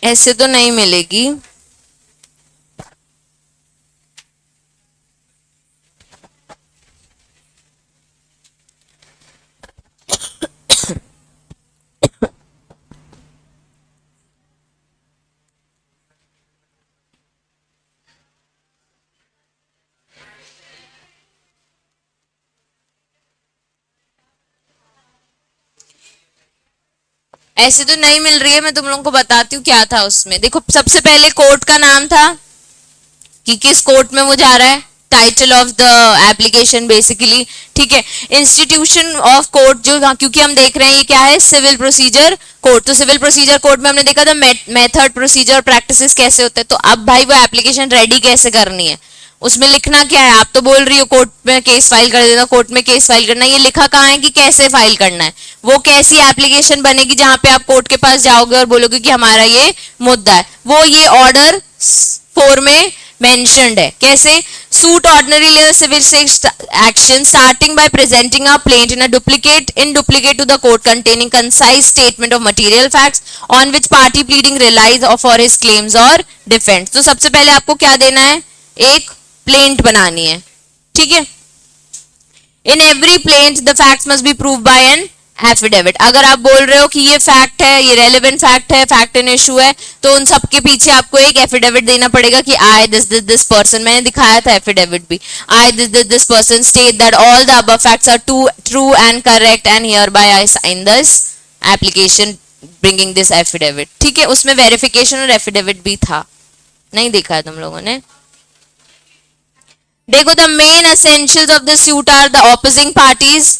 ऐसे तो नहीं मिलेगी। ऐसे तो नहीं मिल रही है, मैं तुम लोगों को बताती हूँ क्या था उसमें। देखो सबसे पहले कोर्ट का नाम था कि किस कोर्ट में वो जा रहा है, title of the application basically, ठीक है। इंस्टीट्यूशन ऑफ कोर्ट जो, क्योंकि हम देख रहे हैं ये क्या है, सिविल प्रोसीजर कोर्ट, तो सिविल प्रोसीजर कोर्ट में हमने देखा था मेथड, प्रोसीजर, प्रैक्टिसेस कैसे होते हैं। तो अब भाई वो एप्लीकेशन रेडी कैसे करनी है, उसमें लिखना क्या है। आप तो बोल रही हो कोर्ट में केस फाइल कर देना, कोर्ट में केस फाइल करना, ये लिखा कहाँ है कि कैसे फाइल करना है। वो कैसी एप्लीकेशन बनेगी जहां पे आप कोर्ट के पास जाओगे और बोलोगे कि हमारा ये मुद्दा है, वो ये ऑर्डर 4 में मेंशन्ड है। कैसे, suit ordinary civil action starting by presenting a plaint in duplicate to the court containing concise statement of material facts on which party pleading relies for his claims और डिफेंस। तो सबसे पहले आपको क्या देना है, एक प्लेंट बनानी है, ठीक है। In every plaint the facts must be prove by an affidavit. अगर आप बोल रहे हो कि ये फैक्ट है, ये रेलेवेंट फैक्ट है, फैक्ट इन इशू है, तो उन सब के पीछे आपको एक एफिडेविट देना पड़ेगा कि आई दिस पर्सन, मैंने दिखाया था एफिडेविट भी, I this person state that all the above facts are true and correct and hereby I sign this application bringing this affidavit, ठीक है। उसमें वेरिफिकेशन और एफिडेविट भी था, नहीं देखा है तुम लोगों ने। देखो the main essentials of the suit are the opposing parties,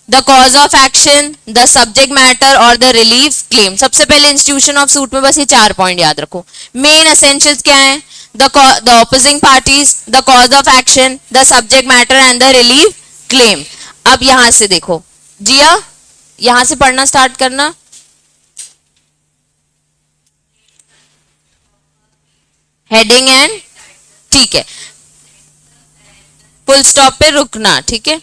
the cause of action, the subject matter और द रिलीफ क्लेम। सबसे पहले इंस्टीट्यूशन ऑफ सूट में बस ये 4 पॉइंट याद रखो। मेन एसेंशियल्स क्या है, the opposing parties, the cause of action, the subject matter and the relief claim. अब यहां से देखो जिया, यहां से पढ़ना स्टार्ट करना। हेडिंग एंड, ठीक है, फुल स्टॉप पे रुकना, ठीक है।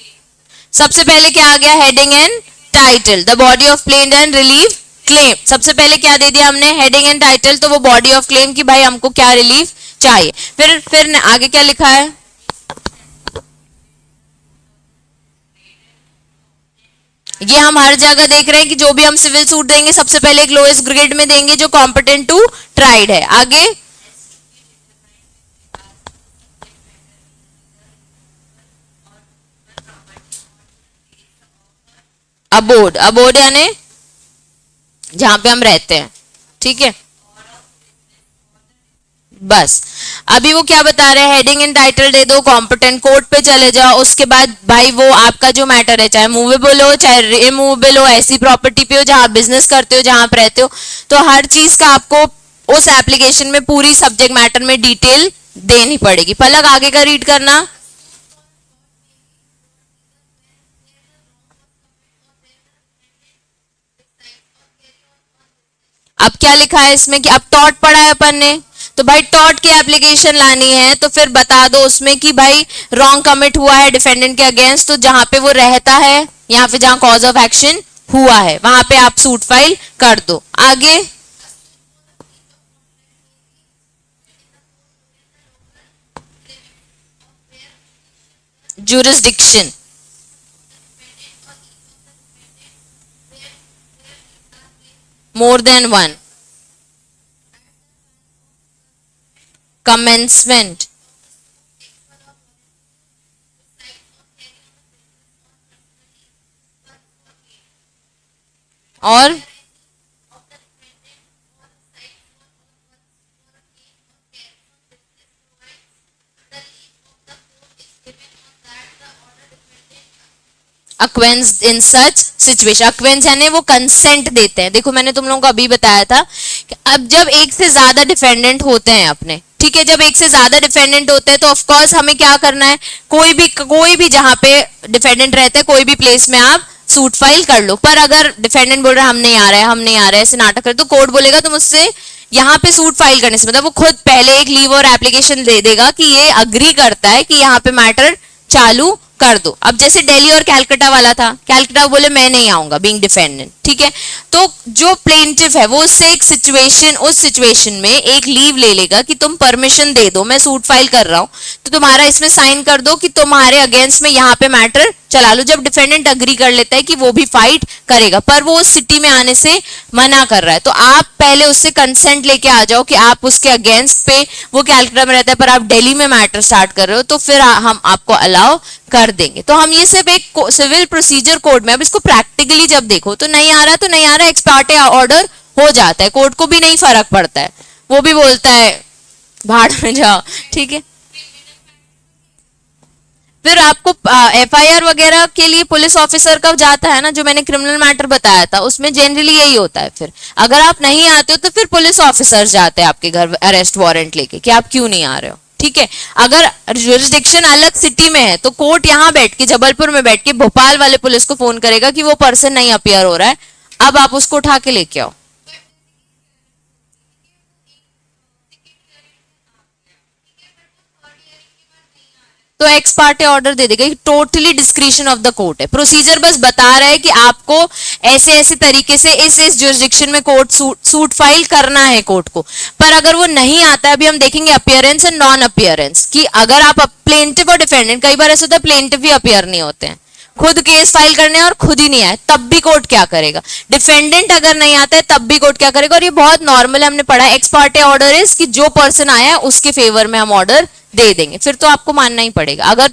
सबसे पहले क्या आ गया, heading and title, the body of plaint and relief claim. सबसे पहले क्या दे दिया हमने, हेडिंग एंड टाइटल, तो वो बॉडी ऑफ क्लेम की भाई हमको क्या रिलीफ चाहिए। फिर आगे क्या लिखा है, ये हम हर जगह देख रहे हैं कि जो भी हम सिविल सूट देंगे सबसे पहले एक लोएस्ट ग्रेड में देंगे जो कॉम्पिटेंट टू ट्राइड है। आगे अबोर्ड, अबोर्ड यानी जहां पे हम रहते हैं, ठीक है। बस अभी वो क्या बता रहे हैं, हेडिंग एंड टाइटल दे दो, कॉम्पिटेंट कोर्ट पे चले जाओ, उसके बाद भाई वो आपका जो मैटर है, चाहे मूवेबल हो चाहे रिमूवेबल हो, ऐसी प्रॉपर्टी पे हो जहां बिजनेस करते हो, जहां आप रहते हो, तो हर चीज का आपको उस एप्लीकेशन में पूरी सब्जेक्ट मैटर में डिटेल देनी पड़ेगी। पलक आगे का रीड करना। अब क्या लिखा है इसमें कि अब टॉट पढ़ा है अपन ने, तो भाई टॉट की एप्लीकेशन लानी है तो फिर बता दो उसमें कि भाई रॉन्ग कमिट हुआ है डिफेंडेंट के अगेंस्ट, तो जहां पे वो रहता है या फिर जहां कॉज ऑफ एक्शन हुआ है वहां पे आप सूट फाइल कर दो। आगे jurisdiction, more than one, commencement, और अक्वेंस इन सच सिचुएशन। अक्वेंस यानी वो कंसेंट देते हैं। देखो मैंने तुम लोगों को अभी बताया था कि अब जब एक से ज्यादा डिफेंडेंट होते हैं अपने, ठीक है, जब एक से ज्यादा डिफेंडेंट होते हैं तो ऑफ कोर्स हमें क्या करना है, कोई भी जहां पे डिफेंडेंट रहते हैं कोई भी प्लेस में आप सूट फाइल कर लो। पर अगर डिफेंडेंट बोल रहा है हम नहीं आ रहा है, हम नहीं आ रहा है, ऐसे नाटक कर, तो कोर्ट बोलेगा तुम उससे यहाँ पे सूट फाइल करने से मतलब वो खुद पहले एक लीव और एप्लीकेशन दे देगा कि ये अग्री करता है कि यहाँ पे मैटर चालू कर दो। अब जैसे दिल्ली और कैलकाटा वाला था, कैलकाटा बोले मैं नहीं आऊंगा बीइंग डिफेंडेंट, ठीक है, तो जो प्लेंटिफ है वो उससे एक सिचुएशन, उस सिचुएशन में एक लीव ले लेगा कि तुम परमिशन दे दो, मैं सूट फाइल कर रहा हूं, तो तुम्हारा इसमें साइन कर दो कि तुम्हारे अगेंस्ट में यहाँ पे मैटर चला लो। जब डिफेंडेंट अग्री कर लेता है कि वो भी फाइट करेगा, पर वो उस सिटी में आने से मना कर रहा है, तो आप पहले उससे कंसेंट लेके आ जाओ कि आप उसके अगेंस्ट पे, वो कैलकाटा में रहता है पर आप दिल्ली में मैटर स्टार्ट कर रहे हो, तो फिर हम आपको अलाउ कर देंगे। तो हम ये सब एक सिविल प्रोसीजर कोड में, अब इसको प्रैक्टिकली जब देखो तो नहीं आ रहा, तो नहीं आ रहा, एक्स पार्टे ऑर्डर हो जाता है, कोर्ट को भी नहीं फर्क पड़ता है, वो भी बोलता है भाड़ में जाओ, ठीक है। फिर आपको एफआईआर वगैरह के लिए पुलिस ऑफिसर का जाता है ना, जो मैंने क्रिमिनल मैटर बताया था, उसमें जनरली यही होता है। फिर अगर आप नहीं आते हो तो फिर पुलिस ऑफिसर जाते हैं आपके घर अरेस्ट वारंट लेके कि आप क्यों नहीं आ रहे हो, ठीक है। अगर जुरिस्डिक्शन अलग सिटी में है तो कोर्ट यहाँ बैठ के, जबलपुर में बैठ के भोपाल वाले पुलिस को फोन करेगा कि वो पर्सन नहीं अपियर हो रहा है, अब आप उसको उठा के लेके आओ। तो एक्स पार्टे ऑर्डर दे देगा, totally discretion of the court है। प्रोसीजर बस बता रहा है कि आपको ऐसे ऐसे तरीके से इस जुरिस्डिक्शन में कोर्ट सूट फाइल करना है कोर्ट को। पर अगर वो नहीं आता है, अभी हम देखेंगे अपियरेंस एंड नॉन अपियरेंस, कि अगर आप प्लेंटिफ और डिफेंडेंट, कई बार ऐसा होता है प्लेंटिफ ही अपियर नहीं होते हैं, खुद केस फाइल करने और खुद ही नहीं आए, तब भी कोर्ट क्या करेगा। डिफेंडेंट अगर नहीं आता है तब भी कोर्ट क्या करेगा, और ये बहुत नॉर्मल है, हमने पढ़ा है। एक्स पार्टे ऑर्डर इज कि जो पर्सन आया है उसके फेवर में हम ऑर्डर दे देंगे, फिर तो आपको मानना ही पड़ेगा। अगर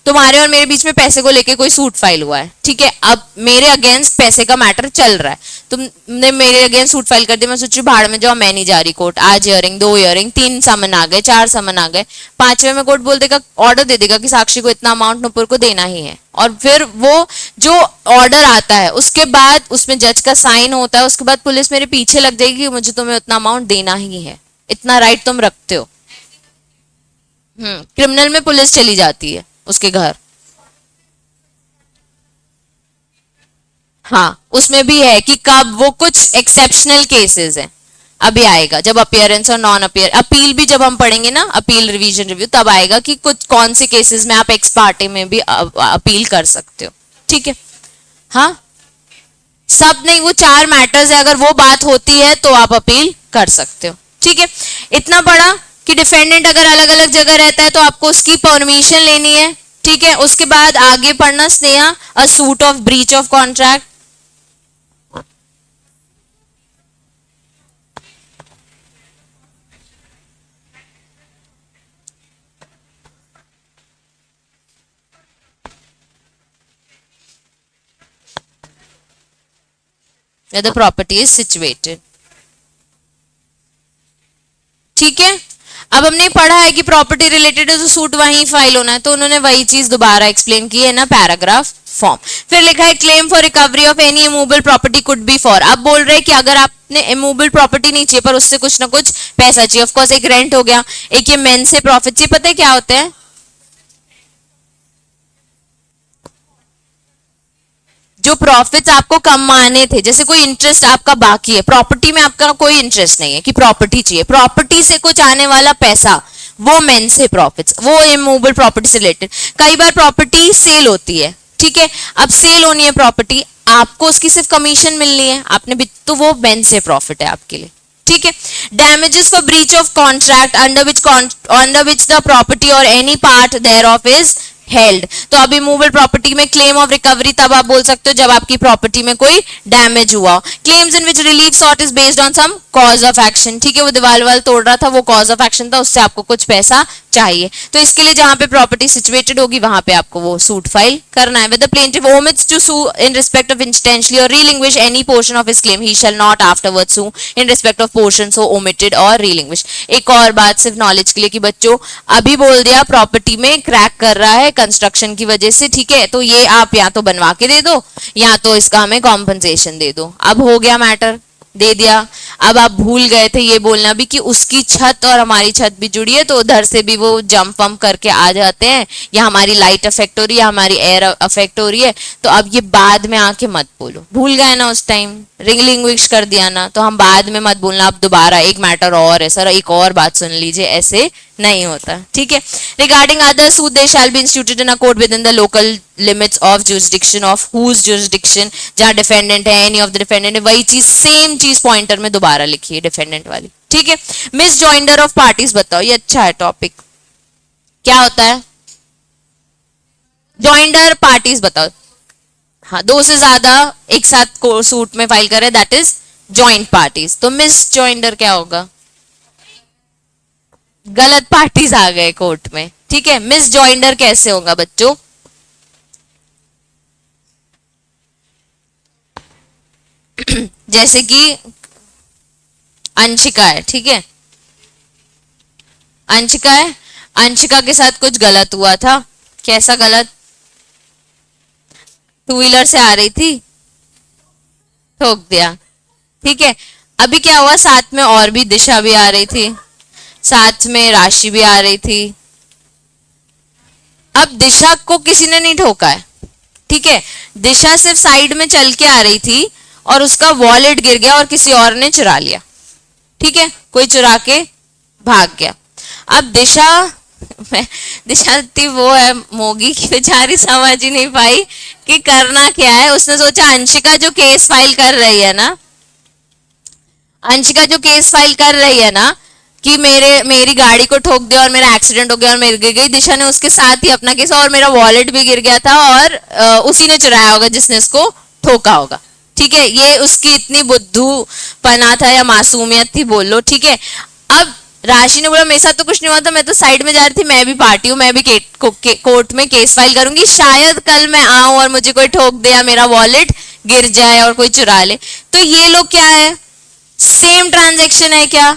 तुम्हारे और मेरे बीच में पैसे को लेके कोई सूट फाइल हुआ है, ठीक है, अब मेरे अगेंस्ट पैसे का मैटर चल रहा है, तुमने मेरे अगेंस्ट सूट फाइल कर दिया, मैं सोचू भाड़ में जाओ, मैं नहीं जा रही कोर्ट, आज इयरिंग, 2 इयरिंग, 3 समन आ गए, 4 समन आ गए, 5वें में कोर्ट बोल देगा, ऑर्डर दे देगा कि साक्षी को इतना अमाउंट नुपुर को देना ही है, और फिर वो जो ऑर्डर आता है उसके बाद उसमें जज का साइन होता है, उसके बाद पुलिस मेरे पीछे लग जाएगी कि मुझे तुम्हें उतना अमाउंट देना ही है, इतना राइट तुम रखते हो। क्रिमिनल में पुलिस चली जाती है उसके घर। हाँ, उसमें भी है कि कब, वो कुछ एक्सेप्शनल केसेस हैं, अभी आएगा जब अपियरेंस और नॉन अपियर, अपील भी जब हम पढ़ेंगे ना, अपील रिवीजन रिव्यू, तब आएगा कि कुछ कौन से केसेस में आप एक्स पार्टे में भी अपील कर सकते हो, ठीक है। हाँ, सब नहीं, वो 4 मैटर्स है, अगर वो बात होती है तो आप अपील कर सकते हो, ठीक है। इतना पढ़ा कि डिफेंडेंट अगर अलग अलग जगह रहता है तो आपको उसकी परमिशन लेनी है, ठीक है। उसके बाद आगे पढ़ना स्नेहा, अ suit of breach of contract. where the property is situated, ठीक है। अब हमने पढ़ा है कि प्रॉपर्टी रिलेटेड है तो सूट वहीं फाइल होना है, तो उन्होंने वही चीज दोबारा एक्सप्लेन की है ना पैराग्राफ फॉर्म। फिर लिखा है claim for recovery of any immovable property could be for, अब बोल रहे हैं कि अगर आपने इमूवेबल प्रॉपर्टी नहीं चाहिए पर उससे कुछ ना कुछ पैसा चाहिए, ऑफ कोर्स एक रेंट हो गया, एक ये मेन से प्रॉफिट चाहिए, पता है क्या होता है, जो प्रॉफिट्स आपको कमाने थे, जैसे कोई इंटरेस्ट आपका बाकी है प्रॉपर्टी में, आपका कोई इंटरेस्ट नहीं है कि प्रॉपर्टी चाहिए, प्रॉपर्टी से कुछ आने वाला पैसा, वो मेन से प्रॉफिट्स, वो इमूवेबल प्रॉपर्टी से रिलेटेड। कई बार प्रॉपर्टी सेल होती है, ठीक है, अब सेल होनी है प्रॉपर्टी, आपको उसकी सिर्फ कमीशन मिलनी है, आपने भी, तो वो मेन से प्रॉफिट है आपके लिए, ठीक है। Damages for breach of contract under which the property or any part thereof is held, तो अभी मूवेबल प्रॉपर्टी में क्लेम ऑफ रिकवरी तब आप बोल सकते हो जब आपकी प्रॉपर्टी में कोई डैमेज हुआ। Claims in which relief sought is based on some cause of action, ठीक है, वो दीवार वाल तोड़ रहा था, वो कॉज ऑफ एक्शन था, उससे आपको कुछ पैसा चाहिए, तो इसके लिए जहां पे प्रॉपर्टी सिचुएटेड होगी वहां पे आपको वो सूट फाइल करना है। With the plaintiff omits to sue in respect of intentionally or relinquish any portion of his claim, he shall not afterward sue in respect of portion so omitted or relinquish. एक और बात सिर्फ knowledge के लिए कि बच्चों, अभी बोल दिया प्रॉपर्टी में क्रैक कर रहा है कंस्ट्रक्शन की वजह से, ठीक है, तो ये आप या तो बनवा के दे दो या तो इसका हमें कॉम्पनसेशन दे दो। अब हो गया मैटर, दे दिया। अब आप भूल गए थे ये बोलना भी कि उसकी छत और हमारी छत भी जुड़ी है, तो उधर से भी वो जंप वम्प करके आ जाते हैं, या हमारी लाइट अफेक्ट हो रही है, हमारी एयर अफेक्ट हो रही है, तो अब ये बाद में आके मत बोलो, भूल गए ना उस टाइम, रिंगलिंग्विश कर दिया ना, तो हम बाद में मत बोलना। अब दोबारा एक मैटर और है सर, एक और बात सुन लीजिए, ऐसे नहीं होता, ठीक है। Regarding other suit they shall be instituted in a court within the local limits of jurisdiction of whose jurisdiction, जहां डिफेंडेंट है, एनी ऑफ द डिफेंडेंट, वही चीज सेम चीज पॉइंटर में दोबारा लिखी है डिफेंडेंट वाली, ठीक है। मिस जॉइंडर ऑफ पार्टीज बताओ, ये अच्छा है टॉपिक, क्या होता है जॉइंडर पार्टीज बताओ। हाँ, दो से ज्यादा एक साथ सूट में फाइल करे, दैट इज जॉइंट पार्टीज। तो मिस जॉइंडर क्या होगा? गलत पार्टीज आ गए कोर्ट में, ठीक है। मिस जॉइंडर कैसे होगा बच्चों? जैसे कि अंशिका है, ठीक है, अंशिका है, अंशिका के साथ कुछ गलत हुआ था। कैसा गलत? टू व्हीलर से आ रही थी, ठोक दिया, ठीक है। अभी क्या हुआ, साथ में और भी दिशा भी आ रही थी, साथ में राशि भी आ रही थी। अब दिशा को किसी ने नहीं ठोका है, ठीक है, दिशा सिर्फ साइड में चल के आ रही थी और उसका वॉलेट गिर गया और किसी और ने चुरा लिया, ठीक है, कोई चुरा के भाग गया। अब दिशा दिशा थी वो है मोगी की, बेचारी समझ ही नहीं पाई कि करना क्या है। उसने सोचा अंशिका जो केस फाइल कर रही है ना, अंशिका जो केस फाइल कर रही है ना कि मेरी गाड़ी को ठोक दिया और मेरा एक्सीडेंट हो गया और मेरी गिर गई, दिशा ने उसके साथ ही अपना केस, और मेरा वॉलेट भी गिर गया था और उसी ने चुराया होगा जिसने इसको ठोका होगा, ठीक है। ये उसकी इतनी बुद्धूपना था या मासूमियत थी बोल लो, ठीक है। अब राशि ने बोला मेरे साथ तो कुछ नहीं हुआ था, मैं तो साइड में जा रही थी, मैं भी पार्टी हूँ, मैं भी कोर्ट में केस फाइल करूंगी, शायद कल मैं आऊं और मुझे कोई ठोक दे या मेरा वॉलेट गिर जाए और कोई चुरा ले। तो ये लोग क्या है, सेम ट्रांजेक्शन है क्या?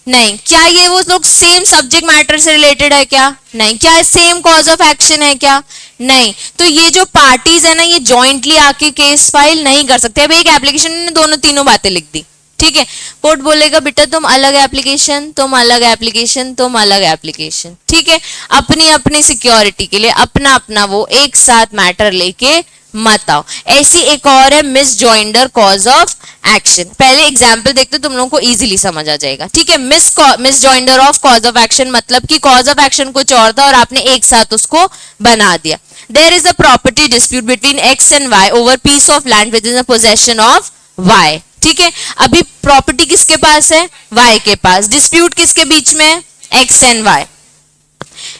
नहीं। क्या ये वो लोग सेम सब्जेक्ट मैटर से रिलेटेड है क्या? नहीं। क्या सेम कॉज ऑफ एक्शन है क्या? नहीं। तो ये जो पार्टीज है ना, ये जॉइंटली आके केस फाइल नहीं कर सकते। अब एक एप्लीकेशन में दोनों तीनों बातें लिख दी, ठीक है। कोर्ट बोलेगा बेटा तुम अलग एप्लीकेशन, तुम अलग एप्लीकेशन, तुम अलग एप्लीकेशन, ठीक है। अपनी अपनी सिक्योरिटी के लिए अपना अपना वो एक साथ मैटर लेके मत आओ। ऐसी एक और है miss joinder cause of action. पहले एग्जाम्पल देखते तुम लोगों को इजीली समझ आ जाएगा, ठीक है। Miss joinder of cause of action मतलब कि कॉज ऑफ एक्शन कुछ और था और आपने एक साथ उसको बना दिया। There is a property dispute between X and Y over piece of land within the possession of Y, ठीक है। अभी प्रॉपर्टी किसके पास है? वाई के पास। डिस्प्यूट किसके बीच में है? X and Y.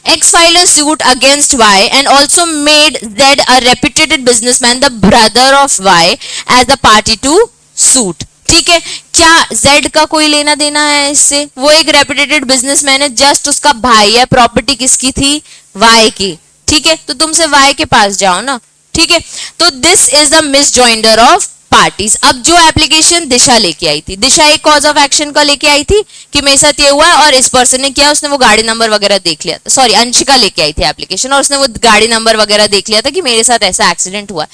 X filed a suit against Y and also made Z, a reputed businessman, the brother of Y, as the party to suit. ठीक है। क्या Z का कोई लेना देना है इससे? वो एक रेपुटेटेड बिजनेसमैन है, जस्ट उसका भाई है। प्रॉपर्टी किसकी थी? Y की, ठीक है। तो तुमसे Y के पास जाओ ना, ठीक है। तो this is the misjoinder of parties. अब जो एप्लीकेशन दिशा लेके आई थी, दिशा एक कॉज ऑफ एक्शन का लेके आई थी कि मेरे साथ ये हुआ और इस पर्सन ने किया, उसने वो गाड़ी नंबर वगैरह देख लिया, सॉरी अंशिका लेके आई थी एप्लीकेशन और उसने वो गाड़ी नंबर वगैरह देख लिया था कि मेरे साथ ऐसा एक्सीडेंट हुआ।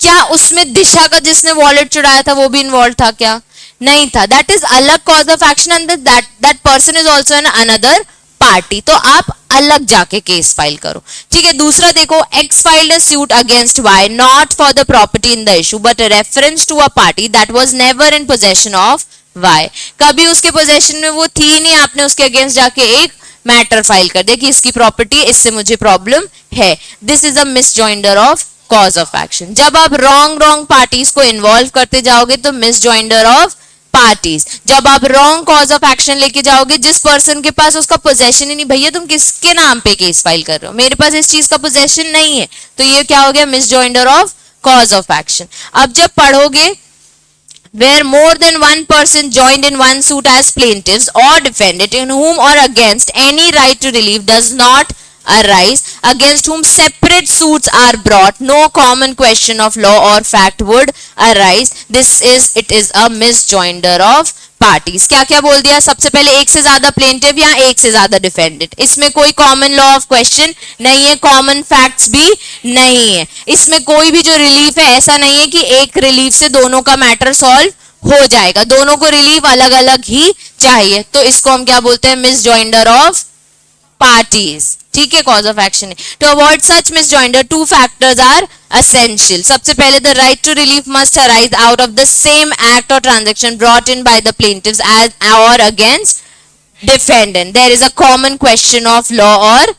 क्या उसमें दिशा का जिसने वॉलेट चुराया था वो भी इन्वॉल्व था क्या? नहीं था। दैट इज अलग cause of action and that person is also an another party. तो आप अलग जाके केस फाइल करो, ठीक है। दूसरा देखो, X filed a suit against Y not for the property in the issue but reference to a party that was never in possession of Y. कभी उसके पोजेशन में वो थी नहीं, आपने उसके अगेंस्ट जाके एक मैटर फाइल कर दिया कि इसकी प्रॉपर्टी, इससे मुझे प्रॉब्लम है। This is a misjoinder of cause of action. जब आप रॉन्ग पार्टीज को इन्वॉल्व करते जाओगे तो मिसजॉइंडर ऑफ पार्टीज। जब आप रॉन्ग कॉज ऑफ एक्शन लेके जाओगे, जिस पर्सन के पास उसका पोजेशन ही नहीं, भैया तुम किसके नाम पे केस फाइल कर रहे हो, मेरे पास इस चीज का पोजेशन नहीं है, तो ये क्या हो गया? मिसजॉइंडर ऑफ कॉज ऑफ एक्शन। अब जब पढ़ोगे where more than one person joined in one suit as plaintiffs or defendant in whom or against any right to relief does not arise, against whom separate suits are brought, no common question of law or fact would arise. It is a misjoinder of parties. क्या क्या बोल दिया? सबसे पहले एक से ज्यादा plaintiff या एक से ज्यादा डिफेंडेंट, इसमें कोई कॉमन लॉ ऑफ क्वेश्चन नहीं है, कॉमन फैक्ट्स भी नहीं है, इसमें कोई भी जो रिलीफ है ऐसा नहीं है कि एक रिलीफ से दोनों का मैटर सॉल्व हो जाएगा, दोनों को रिलीफ अलग अलग ही चाहिए। तो इसको हम क्या बोलते हैं? मिसजॉइंडर ऑफ पार्टीज, ठीक है। कॉज ऑफ एक्शन है। To avoid such misjoinder two factors are essential. सबसे पहले the right to relief must arise out of the same act or transaction brought in by the plaintiffs as or against defendant. There is a common question of law or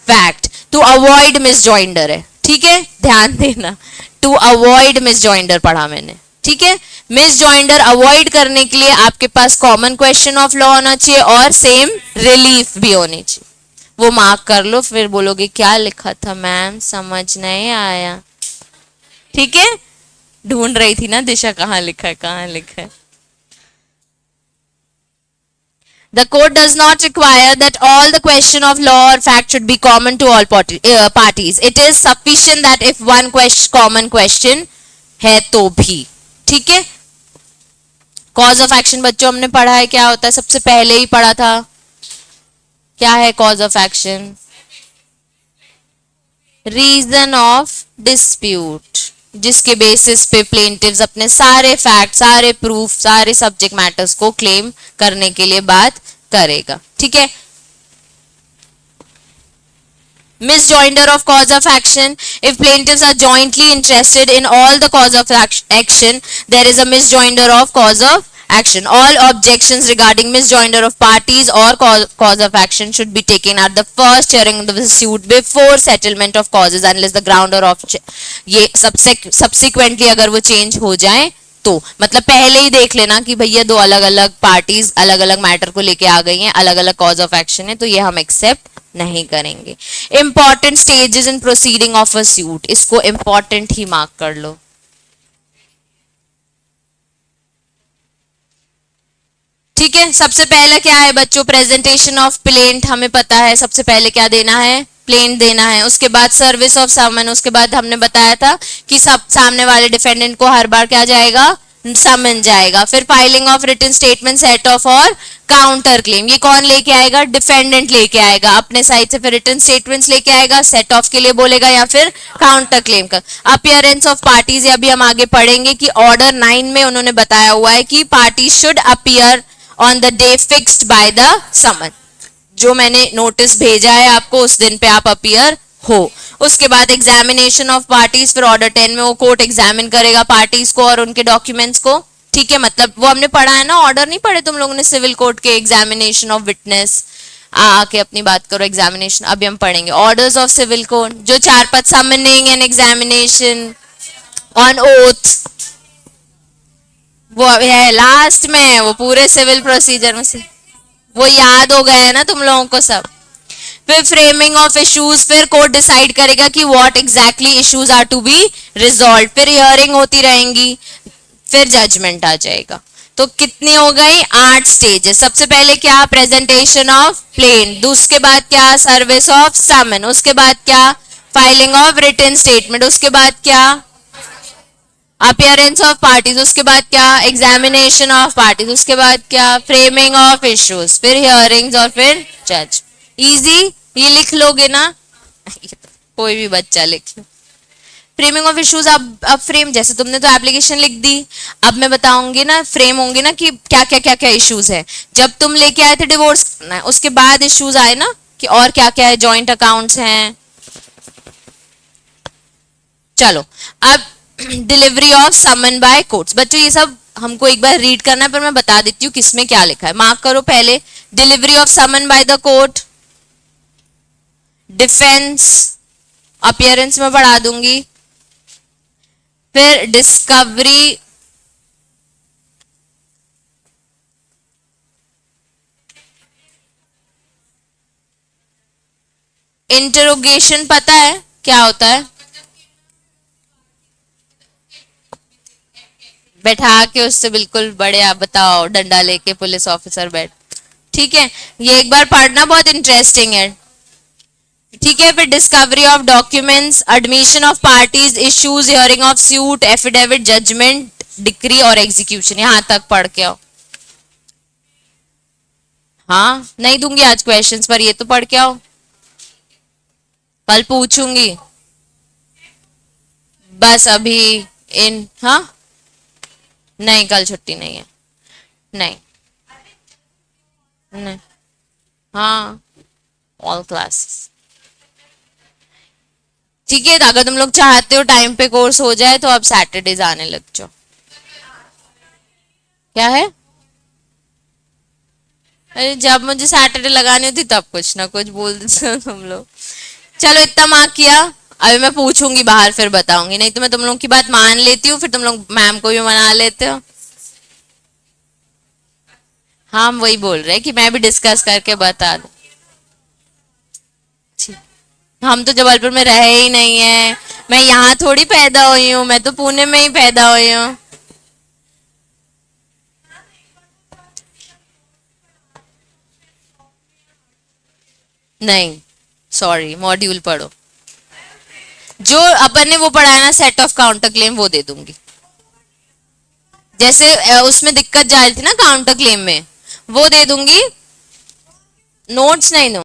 fact. To avoid misjoinder है, ठीक है, ध्यान देना। To avoid misjoinder पढ़ा मैंने, ठीक है। मिसजॉइंडर avoid करने के लिए आपके पास कॉमन क्वेश्चन ऑफ लॉ होना चाहिए और सेम रिलीफ भी होनी चाहिए। वो मार्क कर लो, फिर बोलोगे क्या लिखा था मैम, समझ नहीं आया। ठीक है, ढूंढ रही थी ना दिशा कहाँ लिखा है, कहाँ लिखा है। The court does not require that all the question of law or fact should be common to all parties. It is sufficient that if one common question है तो भी। ठीक है, कॉज ऑफ एक्शन बच्चों हमने पढ़ा है, क्या होता है, सबसे पहले ही पढ़ा था। क्या है cause of action? Reason of dispute, जिसके बेसिस पे प्लेंटिव्स अपने सारे फैक्ट, सारे प्रूफ, सारे सब्जेक्ट मैटर्स को क्लेम करने के लिए बात करेगा। ठीक है, misjoinder of cause of action. If plaintiffs are jointly interested in all the cause of action, there is a misjoinder of cause of action. All objections regarding misjoinder of parties or cause of action should be taken at the first hearing of the suit before settlement of causes unless the ground or of ये subsequently अगर वो change हो जाए तो, मतलब पहले ही देख लेना कि भैया दो अलग अलग पार्टीज अलग अलग मैटर को लेके आ गई हैं, अलग अलग कॉज ऑफ एक्शन है, तो ये हम एक्सेप्ट नहीं करेंगे। Important stages in proceeding of a suit, इसको इंपॉर्टेंट ही मार्क कर लो। ठीक है, सबसे पहले क्या है बच्चों, प्रेजेंटेशन ऑफ प्लेंट, हमें पता है सबसे पहले क्या देना है, प्लेंट देना है। उसके बाद सर्विस ऑफ समन, उसके बाद हमने बताया था कि सब सामने वाले डिफेंडेंट को हर बार क्या जाएगा, समन जाएगा। फिर filing of written statement, set off और काउंटर क्लेम, ये कौन लेके आएगा, डिफेंडेंट लेके आएगा अपने साइड से, फिर रिटन स्टेटमेंट्स लेके आएगा, सेट ऑफ के लिए बोलेगा या फिर काउंटर क्लेम का। अपीयरेंस ऑफ पार्टीज, अभी हम आगे पढ़ेंगे कि ऑर्डर 9 में उन्होंने बताया हुआ है कि party should appear on the day fixed by the summon, जो मैंने नोटिस भेजा है आपको उस दिन पे आप अपीयर हो। उसके बाद एग्जामिनेशन ऑफ पार्टीज, फिर ऑर्डर 10 में वो कोर्ट एग्जामिन करेगा पार्टीज को और उनके डॉक्यूमेंट्स को। ठीक है, मतलब वो हमने पढ़ा है ना, ऑर्डर नहीं पढ़े तुम लोगों ने सिविल कोर्ट के, एग्जामिनेशन ऑफ विटनेस, आके अपनी बात करो एग्जामिनेशन। अभी हम पढ़ेंगे ऑर्डर्स ऑफ सिविल कोर्ट, जो 4-5 summoning and examination on oath, वो है लास्ट में, वो पूरे सिविल प्रोसीजर में से वो याद हो गया है ना तुम लोगों को सब। फिर फ्रेमिंग ऑफ इश्यूज, फिर कोर्ट डिसाइड करेगा कि what exactly issues are to be resolve, फिर हियरिंग होती रहेंगी, फिर जजमेंट आ जाएगा। तो कितनी हो गई, 8 स्टेजेस। सबसे पहले क्या, प्रेजेंटेशन ऑफ प्लेंट, उसके बाद क्या, सर्विस ऑफ समन, उसके बाद क्या, फाइलिंग ऑफ रिटन स्टेटमेंट, उसके बाद क्या, अपीयरेंस ऑफ पार्टीज, उसके बाद क्या, एग्जामिनेशन ऑफ पार्टीज, उसके बाद क्या, फ्रेमिंग ऑफ इश्यूज, फिर हियरिंग्स और फिर जज। इजी, ये लिख लोगे ना कोई भी बच्चा लिख लो। फ्रेमिंग ऑफ इश्यूज, अब फ्रेम, जैसे तुमने तो एप्लीकेशन लिख दी, अब मैं बताऊंगी ना फ्रेम होंगे ना कि क्या क्या क्या क्या इश्यूज है। जब तुम लेके आए थे डिवोर्स करना है, उसके बाद इश्यूज आए ना कि और क्या क्या है, जॉइंट अकाउंट्स हैं। चलो अब delivery of summon by courts, बच्चों ये सब हमको एक बार रीड करना है, पर मैं बता देती हूँ किसमें क्या लिखा है, मार्क करो पहले। Delivery of summon by the court, defence, appearance में बढ़ा दूंगी, फिर डिस्कवरी, इंटरोगेशन, पता है क्या होता है, बैठा के उससे बिल्कुल बड़े, आप बताओ डंडा लेके पुलिस ऑफिसर बैठ। ठीक है, ये एक बार पढ़ना, बहुत इंटरेस्टिंग है। ठीक है, फिर discovery of documents, admission of parties, issues, hearing of suit, affidavit, judgment, decree और एग्जीक्यूशन, यहां तक पढ़ के आओ। हाँ, नहीं दूंगी आज क्वेश्चंस, पर ये तो पढ़ के आओ, कल पूछूंगी। बस अभी इन, हाँ नहीं, कल छुट्टी नहीं है, नहीं नहीं, हाँ ऑल क्लासेस। ठीक है, अगर तुम लोग चाहते हो टाइम पे कोर्स हो जाए तो अब सैटरडेज आने लग जाओ। क्या है, अरे जब मुझे सैटरडे लगानी होती तब कुछ ना कुछ बोल देते हो तुम लोग। चलो इतना मार्क किया, अभी मैं पूछूंगी बाहर फिर बताऊंगी, नहीं तो मैं तुम लोग की बात मान लेती हूँ, फिर तुम लोग मैम को भी मना लेते हो। हाँ, हम वही बोल रहे हैं कि मैं भी डिस्कस करके बता दूं। हम तो जबलपुर में रहे ही नहीं है। मैं यहाँ थोड़ी पैदा हुई हूँ, मैं तो पुणे में ही पैदा हुई हूँ। नहीं, सॉरी, मॉड्यूल पढ़ो। जो अपन ने वो पढ़ा है ना, सेट ऑफ काउंटर क्लेम, वो दे दूंगी। जैसे उसमें दिक्कत जा रही थी ना काउंटर क्लेम में, वो दे दूंगी। नोट्स नहीं, नो